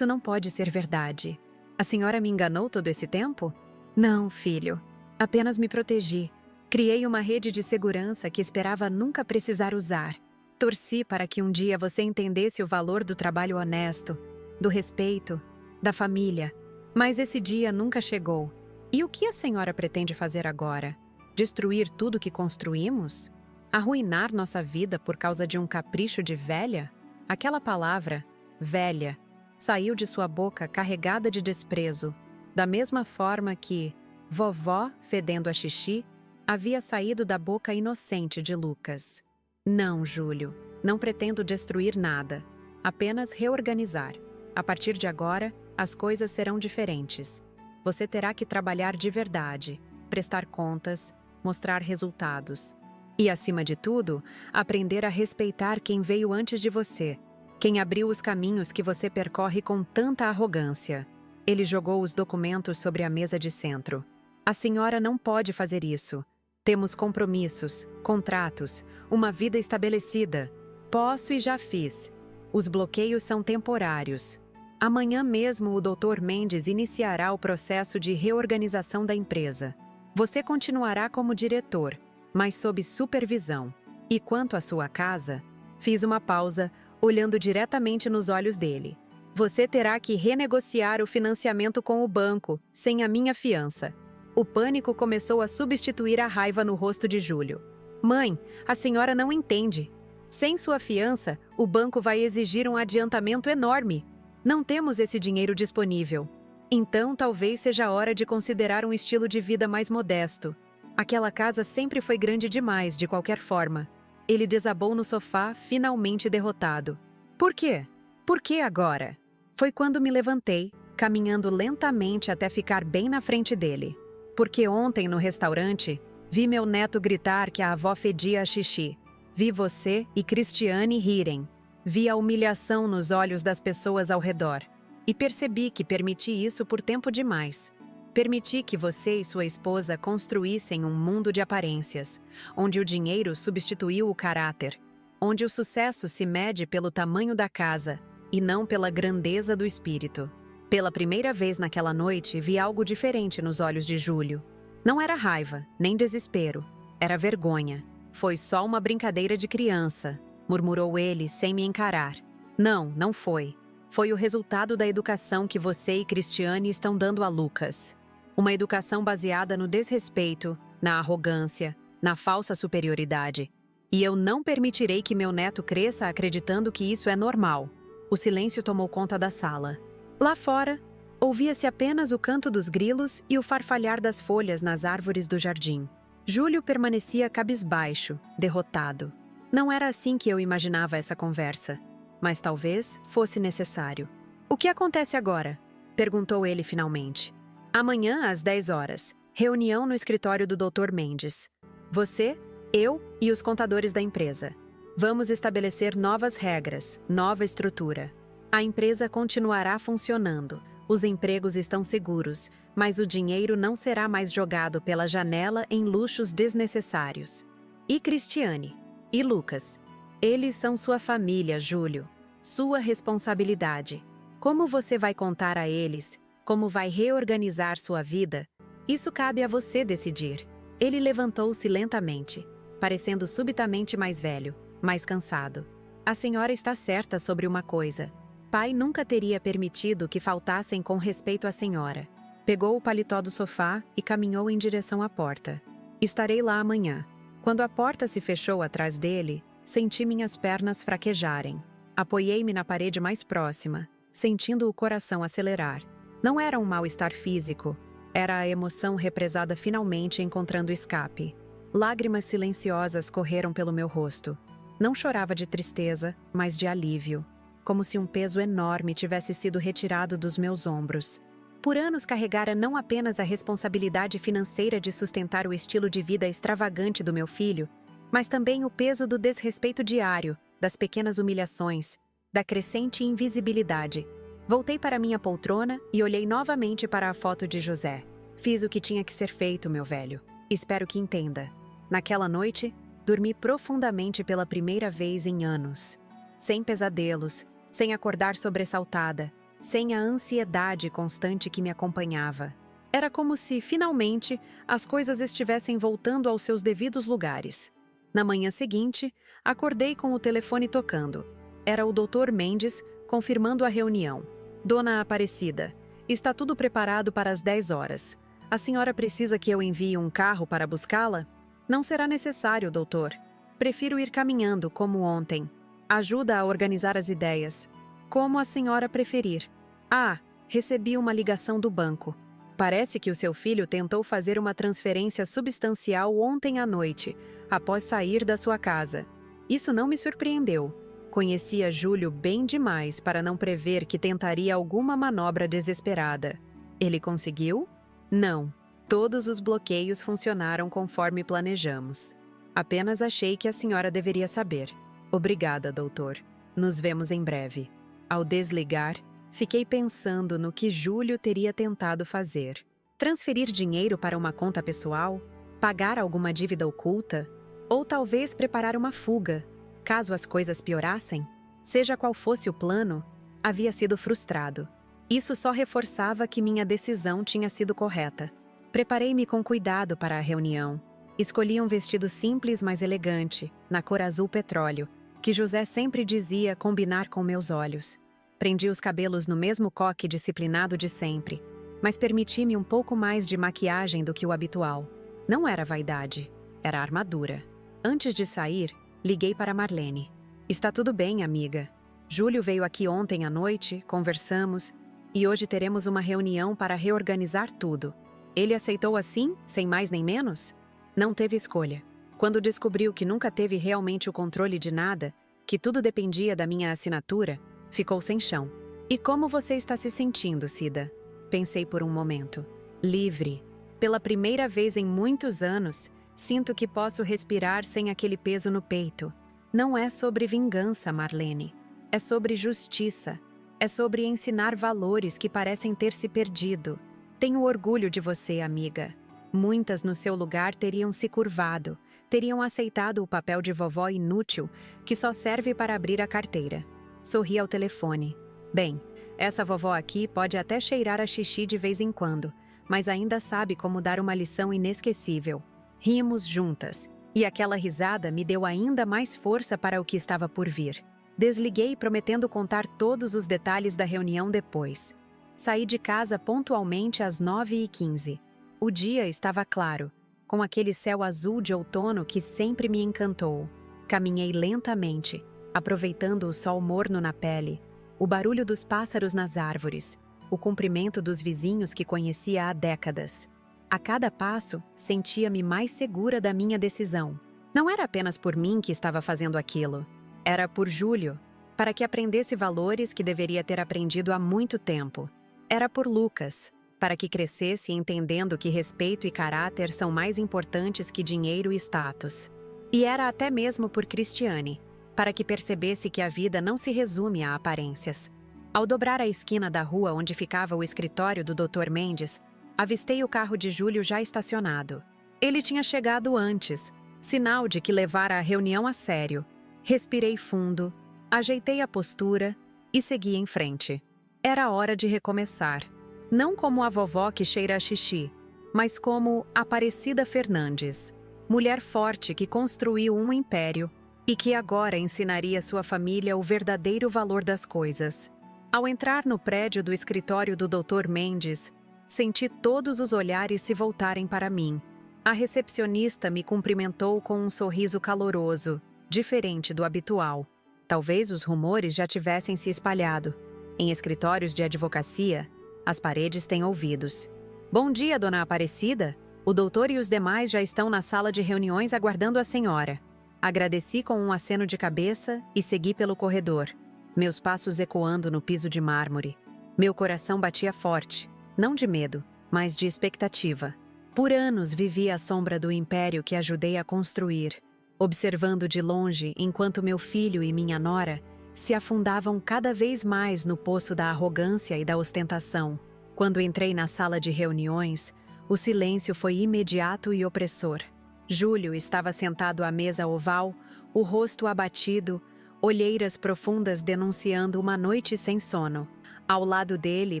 não pode ser verdade. A senhora me enganou todo esse tempo? Não, filho. Apenas me protegi. Criei uma rede de segurança que esperava nunca precisar usar. Torci para que um dia você entendesse o valor do trabalho honesto, do respeito, da família. Mas esse dia nunca chegou. E o que a senhora pretende fazer agora? Destruir tudo que construímos? Arruinar nossa vida por causa de um capricho de velha? Aquela palavra, velha, saiu de sua boca carregada de desprezo, da mesma forma que vovó, fedendo a xixi, havia saído da boca inocente de Lucas. Não, Júlio, não pretendo destruir nada, apenas reorganizar. A partir de agora, as coisas serão diferentes. Você terá que trabalhar de verdade, prestar contas, mostrar resultados. E, acima de tudo, aprender a respeitar quem veio antes de você, quem abriu os caminhos que você percorre com tanta arrogância. Ele jogou os documentos sobre a mesa de centro. A senhora não pode fazer isso. Temos compromissos, contratos, uma vida estabelecida. Posso e já fiz. Os bloqueios são temporários. Amanhã mesmo o Dr. Mendes iniciará o processo de reorganização da empresa. Você continuará como diretor, mas sob supervisão. E quanto à sua casa, fiz uma pausa, olhando diretamente nos olhos dele. Você terá que renegociar o financiamento com o banco, sem a minha fiança. O pânico começou a substituir a raiva no rosto de Júlio. Mãe, a senhora não entende. Sem sua fiança, o banco vai exigir um adiantamento enorme. Não temos esse dinheiro disponível. Então, talvez seja a hora de considerar um estilo de vida mais modesto. Aquela casa sempre foi grande demais, de qualquer forma. Ele desabou no sofá, finalmente derrotado. Por quê? Por que agora? Foi quando me levantei, caminhando lentamente até ficar bem na frente dele. Porque ontem, no restaurante, vi meu neto gritar que a avó fedia a xixi. Vi você e Cristiane rirem. Vi a humilhação nos olhos das pessoas ao redor. E percebi que permiti isso por tempo demais. Permiti que você e sua esposa construíssem um mundo de aparências, onde o dinheiro substituiu o caráter, onde o sucesso se mede pelo tamanho da casa e não pela grandeza do espírito. Pela primeira vez naquela noite, vi algo diferente nos olhos de Júlio. Não era raiva, nem desespero. Era vergonha. Foi só uma brincadeira de criança, murmurou ele sem me encarar. Não, não foi. Foi o resultado da educação que você e Cristiane estão dando a Lucas. Uma educação baseada no desrespeito, na arrogância, na falsa superioridade. E eu não permitirei que meu neto cresça acreditando que isso é normal. O silêncio tomou conta da sala. Lá fora, ouvia-se apenas o canto dos grilos e o farfalhar das folhas nas árvores do jardim. Júlio permanecia cabisbaixo, derrotado. Não era assim que eu imaginava essa conversa. Mas talvez fosse necessário. O que acontece agora? Perguntou ele finalmente. Amanhã, às 10 horas, reunião no escritório do Dr. Mendes. Você, eu e os contadores da empresa. Vamos estabelecer novas regras, nova estrutura. A empresa continuará funcionando, os empregos estão seguros, mas o dinheiro não será mais jogado pela janela em luxos desnecessários. E Cristiane? E Lucas? Eles são sua família, Júlio. Sua responsabilidade. Como você vai contar a eles? Como vai reorganizar sua vida? Isso cabe a você decidir. Ele levantou-se lentamente. parecendo subitamente mais velho, mais cansado. A senhora está certa sobre uma coisa. Pai nunca teria permitido que faltassem com respeito à senhora. Pegou o paletó do sofá e caminhou em direção à porta. Estarei lá amanhã. Quando a porta se fechou atrás dele, senti minhas pernas fraquejarem. Apoiei-me na parede mais próxima, sentindo o coração acelerar. Não era um mal-estar físico, era a emoção represada finalmente encontrando escape. Lágrimas silenciosas correram pelo meu rosto. Não chorava de tristeza, mas de alívio, como se um peso enorme tivesse sido retirado dos meus ombros. Por anos carregara não apenas a responsabilidade financeira de sustentar o estilo de vida extravagante do meu filho, mas também o peso do desrespeito diário, das pequenas humilhações, da crescente invisibilidade. Voltei para minha poltrona e olhei novamente para a foto de José. Fiz o que tinha que ser feito, meu velho. Espero que entenda. Naquela noite, dormi profundamente pela primeira vez em anos. Sem pesadelos, sem acordar sobressaltada, sem a ansiedade constante que me acompanhava. Era como se, finalmente, as coisas estivessem voltando aos seus devidos lugares. Na manhã seguinte, acordei com o telefone tocando. Era o Dr. Mendes, confirmando a reunião. Dona Aparecida, está tudo preparado para as 10 horas. A senhora precisa que eu envie um carro para buscá-la? Não será necessário, doutor. Prefiro ir caminhando, como ontem. Ajuda a organizar as ideias. Como a senhora preferir. Ah, recebi uma ligação do banco. Parece que o seu filho tentou fazer uma transferência substancial ontem à noite, após sair da sua casa. Isso não me surpreendeu. Conhecia Júlio bem demais para não prever que tentaria alguma manobra desesperada. Ele conseguiu? Não. Todos os bloqueios funcionaram conforme planejamos. Apenas achei que a senhora deveria saber. Obrigada, doutor. Nos vemos em breve. Ao desligar, fiquei pensando no que Júlio teria tentado fazer. Transferir dinheiro para uma conta pessoal? Pagar alguma dívida oculta? Ou talvez preparar uma fuga, caso as coisas piorassem? Seja qual fosse o plano, havia sido frustrado. Isso só reforçava que minha decisão tinha sido correta. Preparei-me com cuidado para a reunião. Escolhi um vestido simples, mas elegante, na cor azul petróleo, que José sempre dizia combinar com meus olhos. Prendi os cabelos no mesmo coque disciplinado de sempre, mas permiti-me um pouco mais de maquiagem do que o habitual. Não era vaidade, era armadura. Antes de sair, liguei para Marlene. Está tudo bem, amiga. Júlio veio aqui ontem à noite, conversamos, e hoje teremos uma reunião para reorganizar tudo. Ele aceitou assim, sem mais nem menos? Não teve escolha. Quando descobriu que nunca teve realmente o controle de nada, que tudo dependia da minha assinatura, ficou sem chão. E como você está se sentindo, Cida? Pensei por um momento. Livre. Pela primeira vez em muitos anos, sinto que posso respirar sem aquele peso no peito. Não é sobre vingança, Marlene. É sobre justiça. É sobre ensinar valores que parecem ter se perdido. Tenho orgulho de você, amiga. Muitas no seu lugar teriam se curvado, teriam aceitado o papel de vovó inútil que só serve para abrir a carteira. Sorri ao telefone. Bem, essa vovó aqui pode até cheirar a xixi de vez em quando, mas ainda sabe como dar uma lição inesquecível. Rimos juntas, e aquela risada me deu ainda mais força para o que estava por vir. Desliguei prometendo contar todos os detalhes da reunião depois. Saí de casa pontualmente às 9h15. O dia estava claro, com aquele céu azul de outono que sempre me encantou. Caminhei lentamente, aproveitando o sol morno na pele, o barulho dos pássaros nas árvores, o cumprimento dos vizinhos que conhecia há décadas. A cada passo, sentia-me mais segura da minha decisão. Não era apenas por mim que estava fazendo aquilo. Era por Júlio, para que aprendesse valores que deveria ter aprendido há muito tempo. Era por Lucas, para que crescesse entendendo que respeito e caráter são mais importantes que dinheiro e status. E era até mesmo por Cristiane, para que percebesse que a vida não se resume a aparências. Ao dobrar a esquina da rua onde ficava o escritório do Dr. Mendes, avistei o carro de Júlio já estacionado. Ele tinha chegado antes, sinal de que levara a reunião a sério. Respirei fundo, ajeitei a postura e segui em frente. Era hora de recomeçar. Não como a vovó que cheira a xixi, mas como Aparecida Fernandes. mulher forte que construiu um império e que agora ensinaria sua família o verdadeiro valor das coisas. Ao entrar no prédio do escritório do Dr. Mendes, senti todos os olhares se voltarem para mim. A recepcionista me cumprimentou com um sorriso caloroso, diferente do habitual. Talvez os rumores já tivessem se espalhado. Em escritórios de advocacia, as paredes têm ouvidos. Bom dia, dona Aparecida. O doutor e os demais já estão na sala de reuniões aguardando a senhora. Agradeci com um aceno de cabeça e segui pelo corredor, meus passos ecoando no piso de mármore. Meu coração batia forte, não de medo, mas de expectativa. Por anos vivi à sombra do império que ajudei a construir, observando de longe enquanto meu filho e minha nora se afundavam cada vez mais no poço da arrogância e da ostentação. Quando entrei na sala de reuniões, o silêncio foi imediato e opressor. Júlio estava sentado à mesa oval, o rosto abatido, olheiras profundas denunciando uma noite sem sono. Ao lado dele,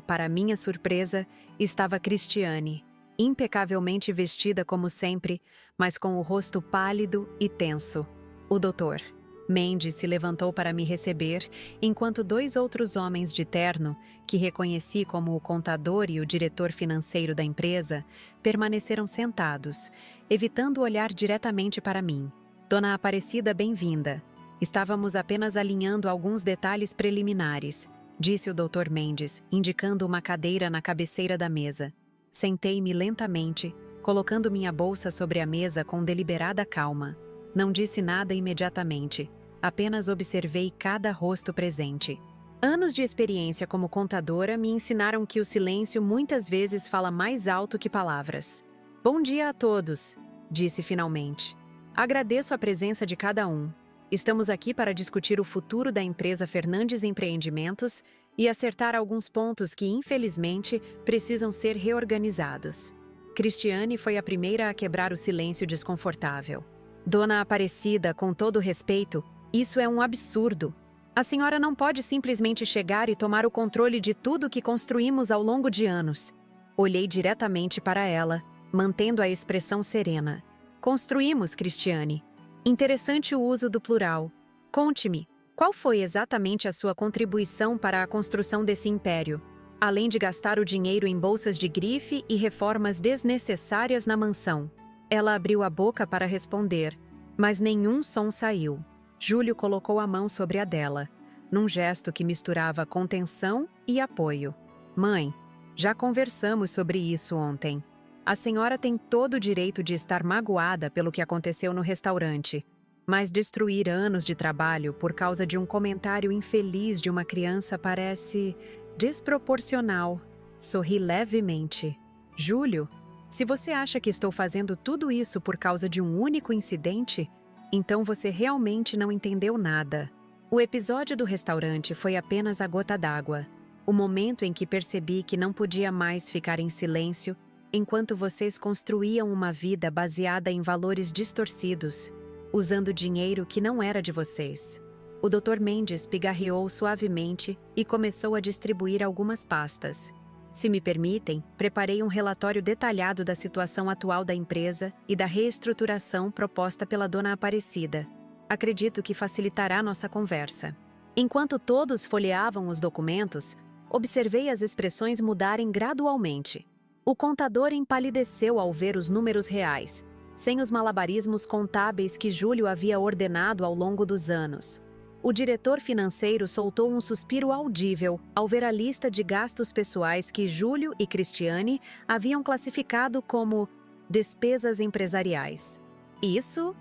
para minha surpresa, estava Cristiane, impecavelmente vestida como sempre, mas com o rosto pálido e tenso. O doutor Mendes se levantou para me receber, enquanto dois outros homens de terno, que reconheci como o contador e o diretor financeiro da empresa, permaneceram sentados, evitando olhar diretamente para mim. Dona Aparecida, bem-vinda. Estávamos apenas alinhando alguns detalhes preliminares, disse o Dr. Mendes, indicando uma cadeira na cabeceira da mesa. Sentei-me lentamente, colocando minha bolsa sobre a mesa com deliberada calma. Não disse nada imediatamente, apenas observei cada rosto presente. Anos de experiência como contadora me ensinaram que o silêncio muitas vezes fala mais alto que palavras. Bom dia a todos, disse finalmente. Agradeço a presença de cada um. Estamos aqui para discutir o futuro da empresa Fernandes Empreendimentos e acertar alguns pontos que, infelizmente, precisam ser reorganizados. Cristiane foi a primeira a quebrar o silêncio desconfortável. Dona Aparecida, com todo respeito, isso é um absurdo. A senhora não pode simplesmente chegar e tomar o controle de tudo que construímos ao longo de anos. Olhei diretamente para ela, mantendo a expressão serena. Construímos, Cristiane. Interessante o uso do plural. Conte-me, qual foi exatamente a sua contribuição para a construção desse império, além de gastar o dinheiro em bolsas de grife e reformas desnecessárias na mansão? Ela abriu a boca para responder, mas nenhum som saiu. Júlio colocou a mão sobre a dela, num gesto que misturava contenção e apoio. Mãe, já conversamos sobre isso ontem. A senhora tem todo o direito de estar magoada pelo que aconteceu no restaurante, mas destruir anos de trabalho por causa de um comentário infeliz de uma criança parece desproporcional. Sorri levemente. Júlio, se você acha que estou fazendo tudo isso por causa de um único incidente, então você realmente não entendeu nada. O episódio do restaurante foi apenas a gota d'água, o momento em que percebi que não podia mais ficar em silêncio enquanto vocês construíam uma vida baseada em valores distorcidos, usando dinheiro que não era de vocês. O Dr. Mendes pigarreou suavemente e começou a distribuir algumas pastas. Se me permitem, preparei um relatório detalhado da situação atual da empresa e da reestruturação proposta pela dona Aparecida. Acredito que facilitará nossa conversa. Enquanto todos folheavam os documentos, observei as expressões mudarem gradualmente. O contador empalideceu ao ver os números reais, sem os malabarismos contábeis que Júlio havia ordenado ao longo dos anos. O diretor financeiro soltou um suspiro audível ao ver a lista de gastos pessoais que Júlio e Cristiane haviam classificado como despesas empresariais. Isso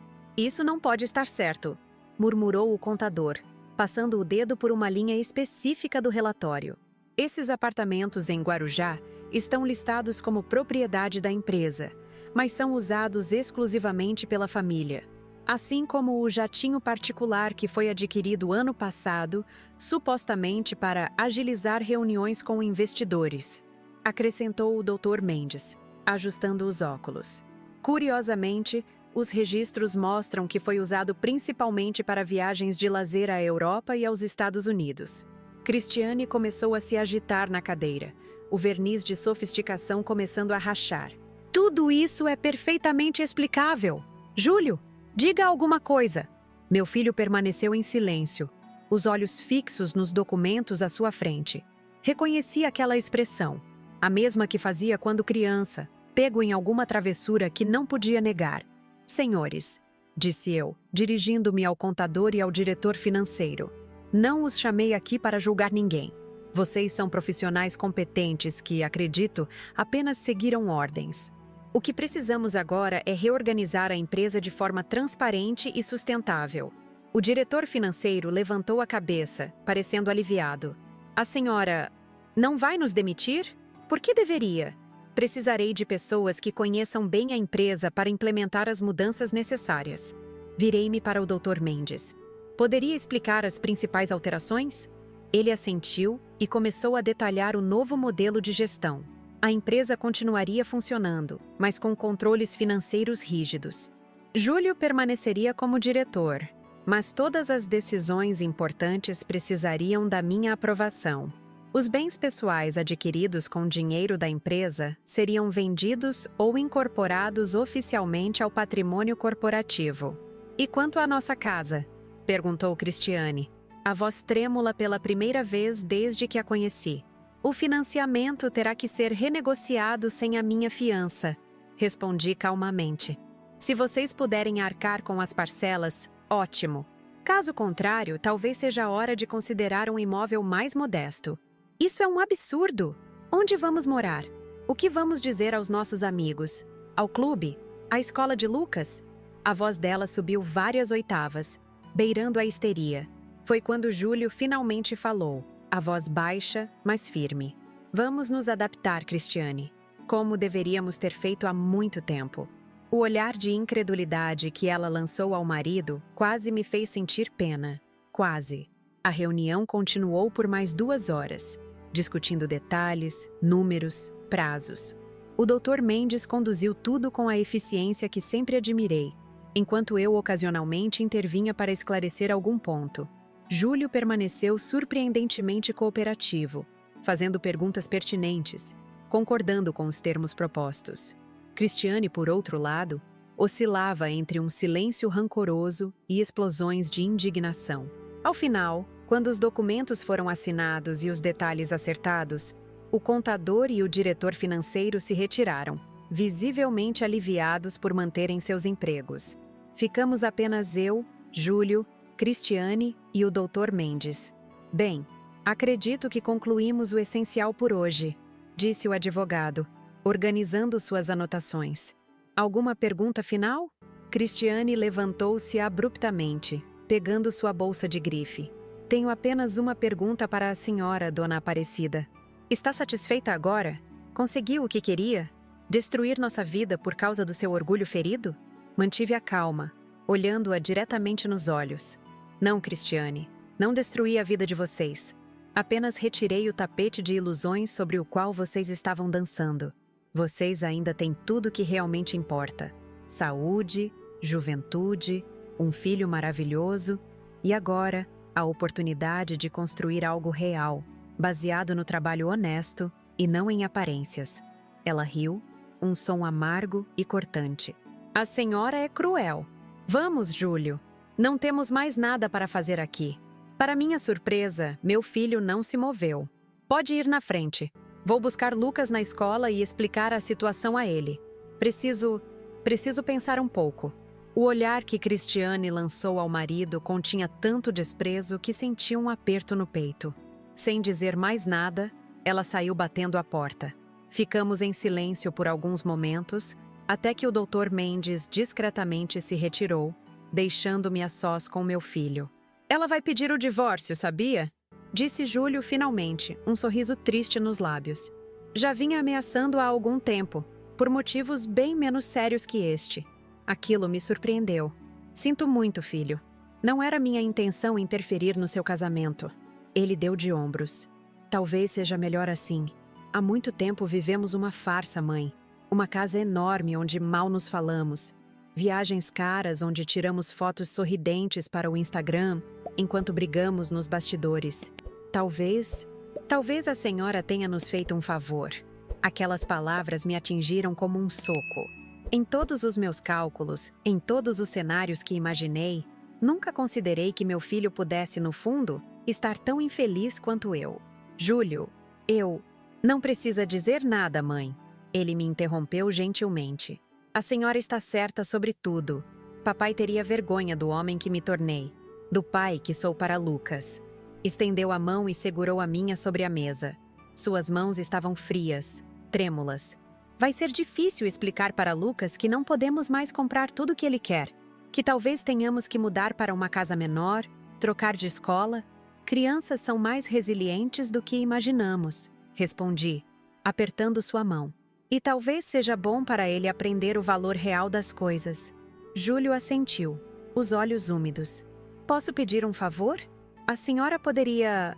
não pode estar certo, murmurou o contador, passando o dedo por uma linha específica do relatório. Esses apartamentos em Guarujá estão listados como propriedade da empresa, mas são usados exclusivamente pela família. Assim como o jatinho particular que foi adquirido ano passado, supostamente para agilizar reuniões com investidores, acrescentou o Dr. Mendes, ajustando os óculos. Curiosamente, os registros mostram que foi usado principalmente para viagens de lazer à Europa e aos Estados Unidos. Cristiane começou a se agitar na cadeira, o verniz de sofisticação começando a rachar. Tudo isso é perfeitamente explicável. Júlio, diga alguma coisa! Meu filho permaneceu em silêncio, os olhos fixos nos documentos à sua frente. Reconheci aquela expressão, a mesma que fazia quando criança, pego em alguma travessura que não podia negar. Senhores, disse eu, dirigindo-me ao contador e ao diretor financeiro. Não os chamei aqui para julgar ninguém. Vocês são profissionais competentes que, acredito, apenas seguiram ordens. O que precisamos agora é reorganizar a empresa de forma transparente e sustentável. O diretor financeiro levantou a cabeça, parecendo aliviado. A senhora não vai nos demitir? Por que deveria? Precisarei de pessoas que conheçam bem a empresa para implementar as mudanças necessárias. Virei-me para o Dr. Mendes. Poderia explicar as principais alterações? Ele assentiu e começou a detalhar o novo modelo de gestão. A empresa continuaria funcionando, mas com controles financeiros rígidos. Júlio permaneceria como diretor, mas todas as decisões importantes precisariam da minha aprovação. Os bens pessoais adquiridos com dinheiro da empresa seriam vendidos ou incorporados oficialmente ao patrimônio corporativo. E quanto à nossa casa? Perguntou Cristiane, a voz trêmula pela primeira vez desde que a conheci. O financiamento terá que ser renegociado sem a minha fiança, respondi calmamente. Se vocês puderem arcar com as parcelas, ótimo. Caso contrário, talvez seja a hora de considerar um imóvel mais modesto. Isso é um absurdo! Onde vamos morar? O que vamos dizer aos nossos amigos? Ao clube? À escola de Lucas? A voz dela subiu várias oitavas, beirando a histeria. Foi quando Júlio finalmente falou, a voz baixa, mas firme. Vamos nos adaptar, Cristiane. Como deveríamos ter feito há muito tempo. O olhar de incredulidade que ela lançou ao marido quase me fez sentir pena. Quase. A reunião continuou por mais 2 horas, discutindo detalhes, números, prazos. O Dr. Mendes conduziu tudo com a eficiência que sempre admirei, enquanto eu ocasionalmente intervinha para esclarecer algum ponto. Júlio permaneceu surpreendentemente cooperativo, fazendo perguntas pertinentes, concordando com os termos propostos. Cristiane, por outro lado, oscilava entre um silêncio rancoroso e explosões de indignação. Ao final, quando os documentos foram assinados e os detalhes acertados, o contador e o diretor financeiro se retiraram, visivelmente aliviados por manterem seus empregos. Ficamos apenas eu, Júlio, Cristiane e o Dr. Mendes. Bem, acredito que concluímos o essencial por hoje, disse o advogado, organizando suas anotações. Alguma pergunta final? Cristiane levantou-se abruptamente, pegando sua bolsa de grife. Tenho apenas uma pergunta para a senhora, dona Aparecida. Está satisfeita agora? Conseguiu o que queria? Destruir nossa vida por causa do seu orgulho ferido? Mantive a calma, olhando-a diretamente nos olhos. Não, Cristiane, não destruí a vida de vocês. Apenas retirei o tapete de ilusões sobre o qual vocês estavam dançando. Vocês ainda têm tudo o que realmente importa. Saúde, juventude, um filho maravilhoso e agora a oportunidade de construir algo real, baseado no trabalho honesto e não em aparências. Ela riu, um som amargo e cortante. A senhora é cruel. Vamos, Júlio. Não temos mais nada para fazer aqui. Para minha surpresa, meu filho não se moveu. Pode ir na frente. Vou buscar Lucas na escola e explicar a situação a ele. Preciso pensar um pouco. O olhar que Cristiane lançou ao marido continha tanto desprezo que senti um aperto no peito. Sem dizer mais nada, ela saiu batendo a porta. Ficamos em silêncio por alguns momentos, até que o Dr. Mendes discretamente se retirou, deixando-me a sós com meu filho. Ela vai pedir o divórcio, sabia? Disse Júlio finalmente, um sorriso triste nos lábios. Já vinha ameaçando há algum tempo, por motivos bem menos sérios que este. Aquilo me surpreendeu. Sinto muito, filho. Não era minha intenção interferir no seu casamento. Ele deu de ombros. Talvez seja melhor assim. Há muito tempo vivemos uma farsa, mãe. Uma casa enorme onde mal nos falamos. Viagens caras onde tiramos fotos sorridentes para o Instagram, enquanto brigamos nos bastidores. Talvez a senhora tenha nos feito um favor. Aquelas palavras me atingiram como um soco. Em todos os meus cálculos, em todos os cenários que imaginei, nunca considerei que meu filho pudesse, no fundo, estar tão infeliz quanto eu. Júlio, eu... Não precisa dizer nada, mãe. Ele me interrompeu gentilmente. A senhora está certa sobre tudo. Papai teria vergonha do homem que me tornei, do pai que sou para Lucas. Estendeu a mão e segurou a minha sobre a mesa. Suas mãos estavam frias, trêmulas. Vai ser difícil explicar para Lucas que não podemos mais comprar tudo o que ele quer, que talvez tenhamos que mudar para uma casa menor, trocar de escola. Crianças são mais resilientes do que imaginamos, respondi, apertando sua mão. E talvez seja bom para ele aprender o valor real das coisas. Júlio assentiu, os olhos úmidos. Posso pedir um favor? A senhora poderia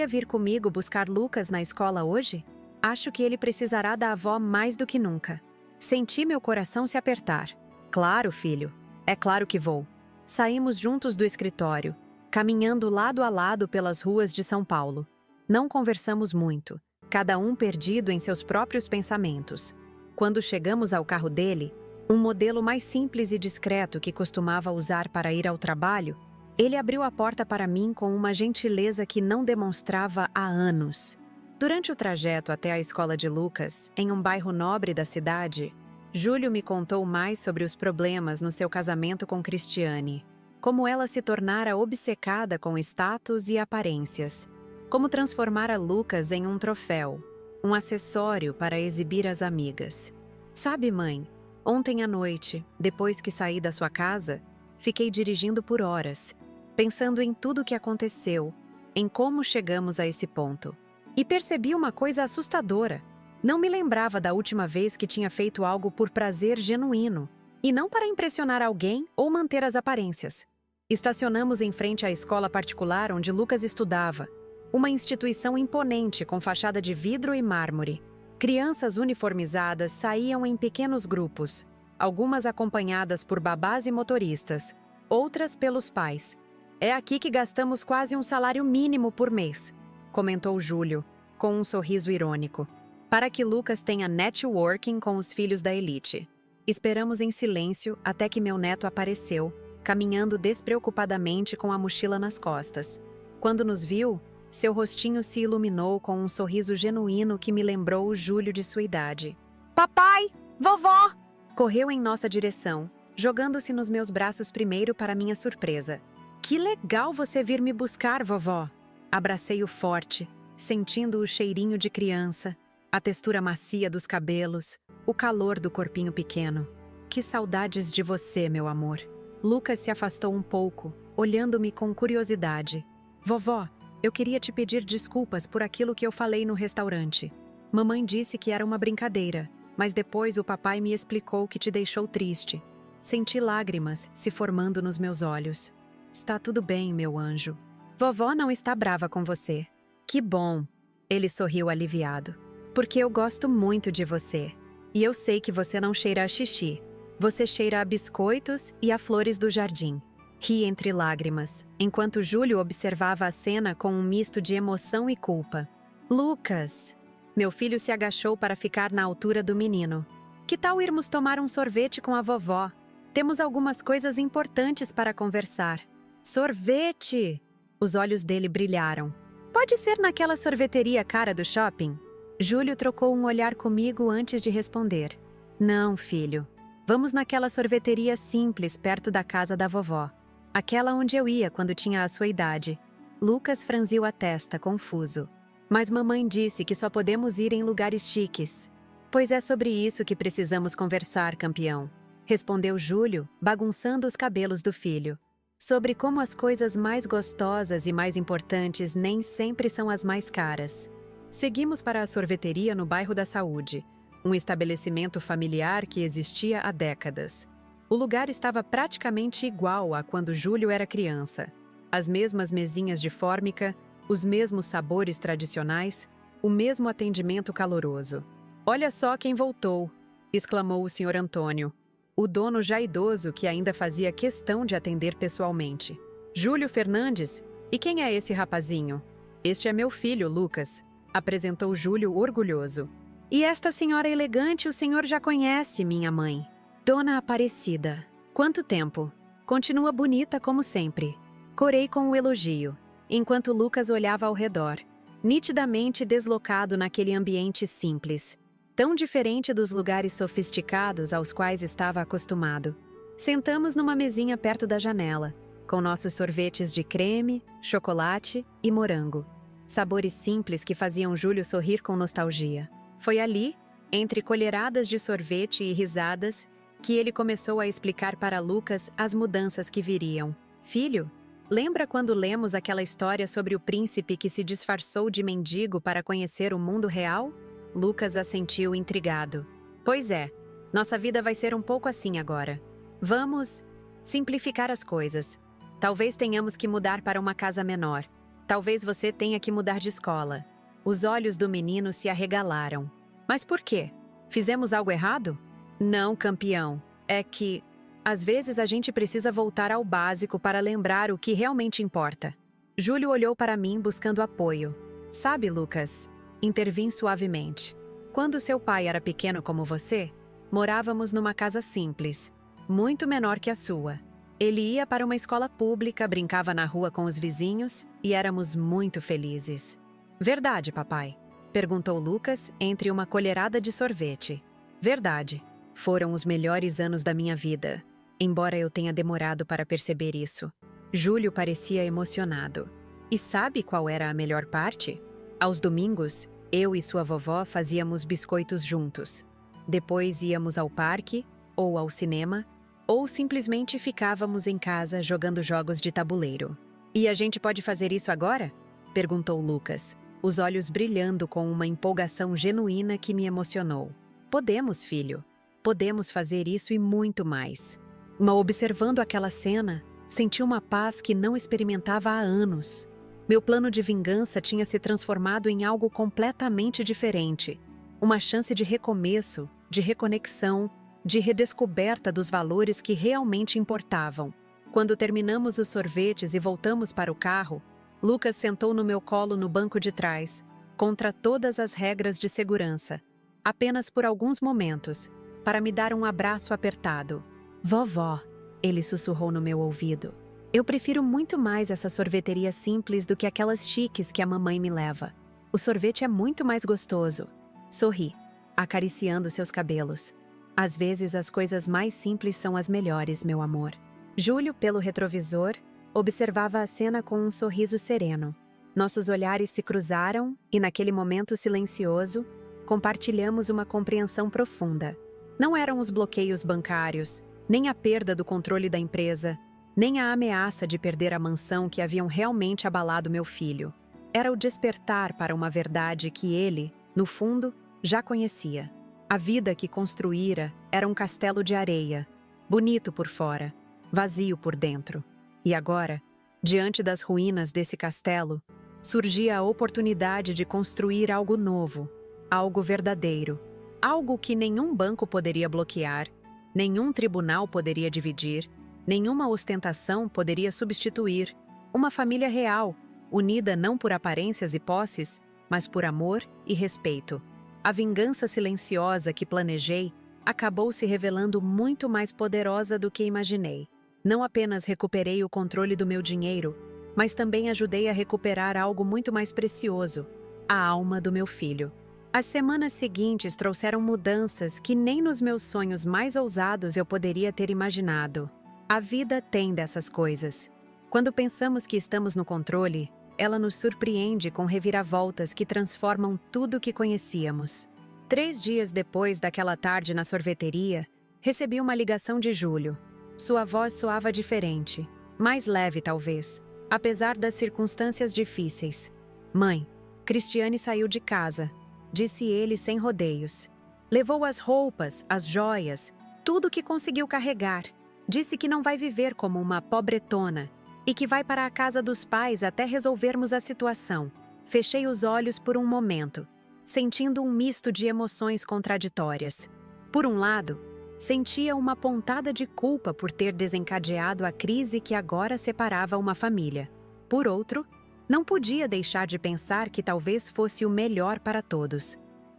vir comigo buscar Lucas na escola hoje? Acho que ele precisará da avó mais do que nunca. Senti meu coração se apertar. Claro, filho. É claro que vou. Saímos juntos do escritório, caminhando lado a lado pelas ruas de São Paulo. Não conversamos muito, cada um perdido em seus próprios pensamentos. Quando chegamos ao carro dele, um modelo mais simples e discreto que costumava usar para ir ao trabalho, ele abriu a porta para mim com uma gentileza que não demonstrava há anos. Durante o trajeto até a escola de Lucas, em um bairro nobre da cidade, Júlio me contou mais sobre os problemas no seu casamento com Cristiane, como ela se tornara obcecada com status e aparências, como transformara Lucas em um troféu, um acessório para exibir às amigas. Sabe, mãe, ontem à noite, depois que saí da sua casa, fiquei dirigindo por horas, pensando em tudo o que aconteceu, em como chegamos a esse ponto. E percebi uma coisa assustadora. Não me lembrava da última vez que tinha feito algo por prazer genuíno, e não para impressionar alguém ou manter as aparências. Estacionamos em frente à escola particular onde Lucas estudava, uma instituição imponente com fachada de vidro e mármore. Crianças uniformizadas saíam em pequenos grupos, algumas acompanhadas por babás e motoristas, outras pelos pais. É aqui que gastamos quase um salário mínimo por mês, comentou Júlio, com um sorriso irônico, para que Lucas tenha networking com os filhos da elite. Esperamos em silêncio até que meu neto apareceu, caminhando despreocupadamente com a mochila nas costas. Quando nos viu, seu rostinho se iluminou com um sorriso genuíno que me lembrou o Júlio de sua idade. Papai! Vovó! Correu em nossa direção, jogando-se nos meus braços primeiro para minha surpresa. Que legal você vir me buscar, vovó! Abracei-o forte, sentindo o cheirinho de criança, a textura macia dos cabelos, o calor do corpinho pequeno. Que saudades de você, meu amor! Lucas se afastou um pouco, olhando-me com curiosidade. Vovó, eu queria te pedir desculpas por aquilo que eu falei no restaurante. Mamãe disse que era uma brincadeira, mas depois o papai me explicou que te deixou triste. Senti lágrimas se formando nos meus olhos. Está tudo bem, meu anjo. Vovó não está brava com você. Que bom! Ele sorriu aliviado. Porque eu gosto muito de você. E eu sei que você não cheira a xixi. Você cheira a biscoitos e a flores do jardim. Ri entre lágrimas, enquanto Júlio observava a cena com um misto de emoção e culpa. Lucas! Meu filho se agachou para ficar na altura do menino. Que tal irmos tomar um sorvete com a vovó? Temos algumas coisas importantes para conversar. Sorvete! Os olhos dele brilharam. Pode ser naquela sorveteria cara do shopping? Júlio trocou um olhar comigo antes de responder. Não, filho. Vamos naquela sorveteria simples perto da casa da vovó. Aquela onde eu ia quando tinha a sua idade. Lucas franziu a testa, confuso. Mas mamãe disse que só podemos ir em lugares chiques. Pois é sobre isso que precisamos conversar, campeão. Respondeu Júlio, bagunçando os cabelos do filho. Sobre como as coisas mais gostosas e mais importantes nem sempre são as mais caras. Seguimos para a sorveteria no bairro da Saúde, um estabelecimento familiar que existia há décadas. O lugar estava praticamente igual a quando Júlio era criança. As mesmas mesinhas de fórmica, os mesmos sabores tradicionais, o mesmo atendimento caloroso. Olha só quem voltou, exclamou o Sr. Antônio, o dono já idoso que ainda fazia questão de atender pessoalmente. Júlio Fernandes? E quem é esse rapazinho? Este é meu filho, Lucas, apresentou Júlio orgulhoso. E esta senhora elegante o senhor já conhece, minha mãe. Dona Aparecida. Quanto tempo? Continua bonita como sempre. Corei com o elogio, enquanto Lucas olhava ao redor, nitidamente deslocado naquele ambiente simples, tão diferente dos lugares sofisticados aos quais estava acostumado. Sentamos numa mesinha perto da janela, com nossos sorvetes de creme, chocolate e morango. Sabores simples que faziam Júlio sorrir com nostalgia. Foi ali, entre colheradas de sorvete e risadas, que ele começou a explicar para Lucas as mudanças que viriam. Filho, lembra quando lemos aquela história sobre o príncipe que se disfarçou de mendigo para conhecer o mundo real? Lucas assentiu intrigado. Pois é, nossa vida vai ser um pouco assim agora. Vamos simplificar as coisas. Talvez tenhamos que mudar para uma casa menor. Talvez você tenha que mudar de escola. Os olhos do menino se arregalaram. Mas por quê? Fizemos algo errado? Não, campeão. É que, às vezes, a gente precisa voltar ao básico para lembrar o que realmente importa. Júlio olhou para mim buscando apoio. Sabe, Lucas, intervim suavemente. Quando seu pai era pequeno como você, morávamos numa casa simples, muito menor que a sua. Ele ia para uma escola pública, brincava na rua com os vizinhos e éramos muito felizes. Verdade, papai? Perguntou Lucas entre uma colherada de sorvete. Verdade. Foram os melhores anos da minha vida, embora eu tenha demorado para perceber isso. Júlio parecia emocionado. E sabe qual era a melhor parte? Aos domingos, eu e sua vovó fazíamos biscoitos juntos. Depois íamos ao parque, ou ao cinema, ou simplesmente ficávamos em casa jogando jogos de tabuleiro. E a gente pode fazer isso agora? Perguntou Lucas, os olhos brilhando com uma empolgação genuína que me emocionou. Podemos, filho. Podemos fazer isso e muito mais. Observando aquela cena, senti uma paz que não experimentava há anos. Meu plano de vingança tinha se transformado em algo completamente diferente. Uma chance de recomeço, de reconexão, de redescoberta dos valores que realmente importavam. Quando terminamos os sorvetes e voltamos para o carro, Lucas sentou no meu colo no banco de trás, contra todas as regras de segurança, apenas por alguns momentos, para me dar um abraço apertado. Vovó, ele sussurrou no meu ouvido. Eu prefiro muito mais essa sorveteria simples do que aquelas chiques que a mamãe me leva. O sorvete é muito mais gostoso. Sorri, acariciando seus cabelos. Às vezes as coisas mais simples são as melhores, meu amor. Júlio, pelo retrovisor, observava a cena com um sorriso sereno. Nossos olhares se cruzaram e, naquele momento silencioso, compartilhamos uma compreensão profunda. Não eram os bloqueios bancários, nem a perda do controle da empresa, nem a ameaça de perder a mansão que haviam realmente abalado meu filho. Era o despertar para uma verdade que ele, no fundo, já conhecia. A vida que construíra era um castelo de areia, bonito por fora, vazio por dentro. E agora, diante das ruínas desse castelo, surgia a oportunidade de construir algo novo, algo verdadeiro, algo que nenhum banco poderia bloquear, nenhum tribunal poderia dividir, nenhuma ostentação poderia substituir. Uma família real, unida não por aparências e posses, mas por amor e respeito. A vingança silenciosa que planejei acabou se revelando muito mais poderosa do que imaginei. Não apenas recuperei o controle do meu dinheiro, mas também ajudei a recuperar algo muito mais precioso, a alma do meu filho. As semanas seguintes trouxeram mudanças que nem nos meus sonhos mais ousados eu poderia ter imaginado. A vida tem dessas coisas. Quando pensamos que estamos no controle, ela nos surpreende com reviravoltas que transformam tudo o que conhecíamos. 3 dias depois daquela tarde na sorveteria, recebi uma ligação de Júlio. Sua voz soava diferente, mais leve talvez, apesar das circunstâncias difíceis. Mãe, Cristiane saiu de casa, disse ele sem rodeios. Levou as roupas, as joias, tudo o que conseguiu carregar. Disse que não vai viver como uma pobretona e que vai para a casa dos pais até resolvermos a situação. Fechei os olhos por um momento, sentindo um misto de emoções contraditórias. Por um lado, sentia uma pontada de culpa por ter desencadeado a crise que agora separava uma família. Por outro, não podia deixar de pensar que talvez fosse o melhor para todos.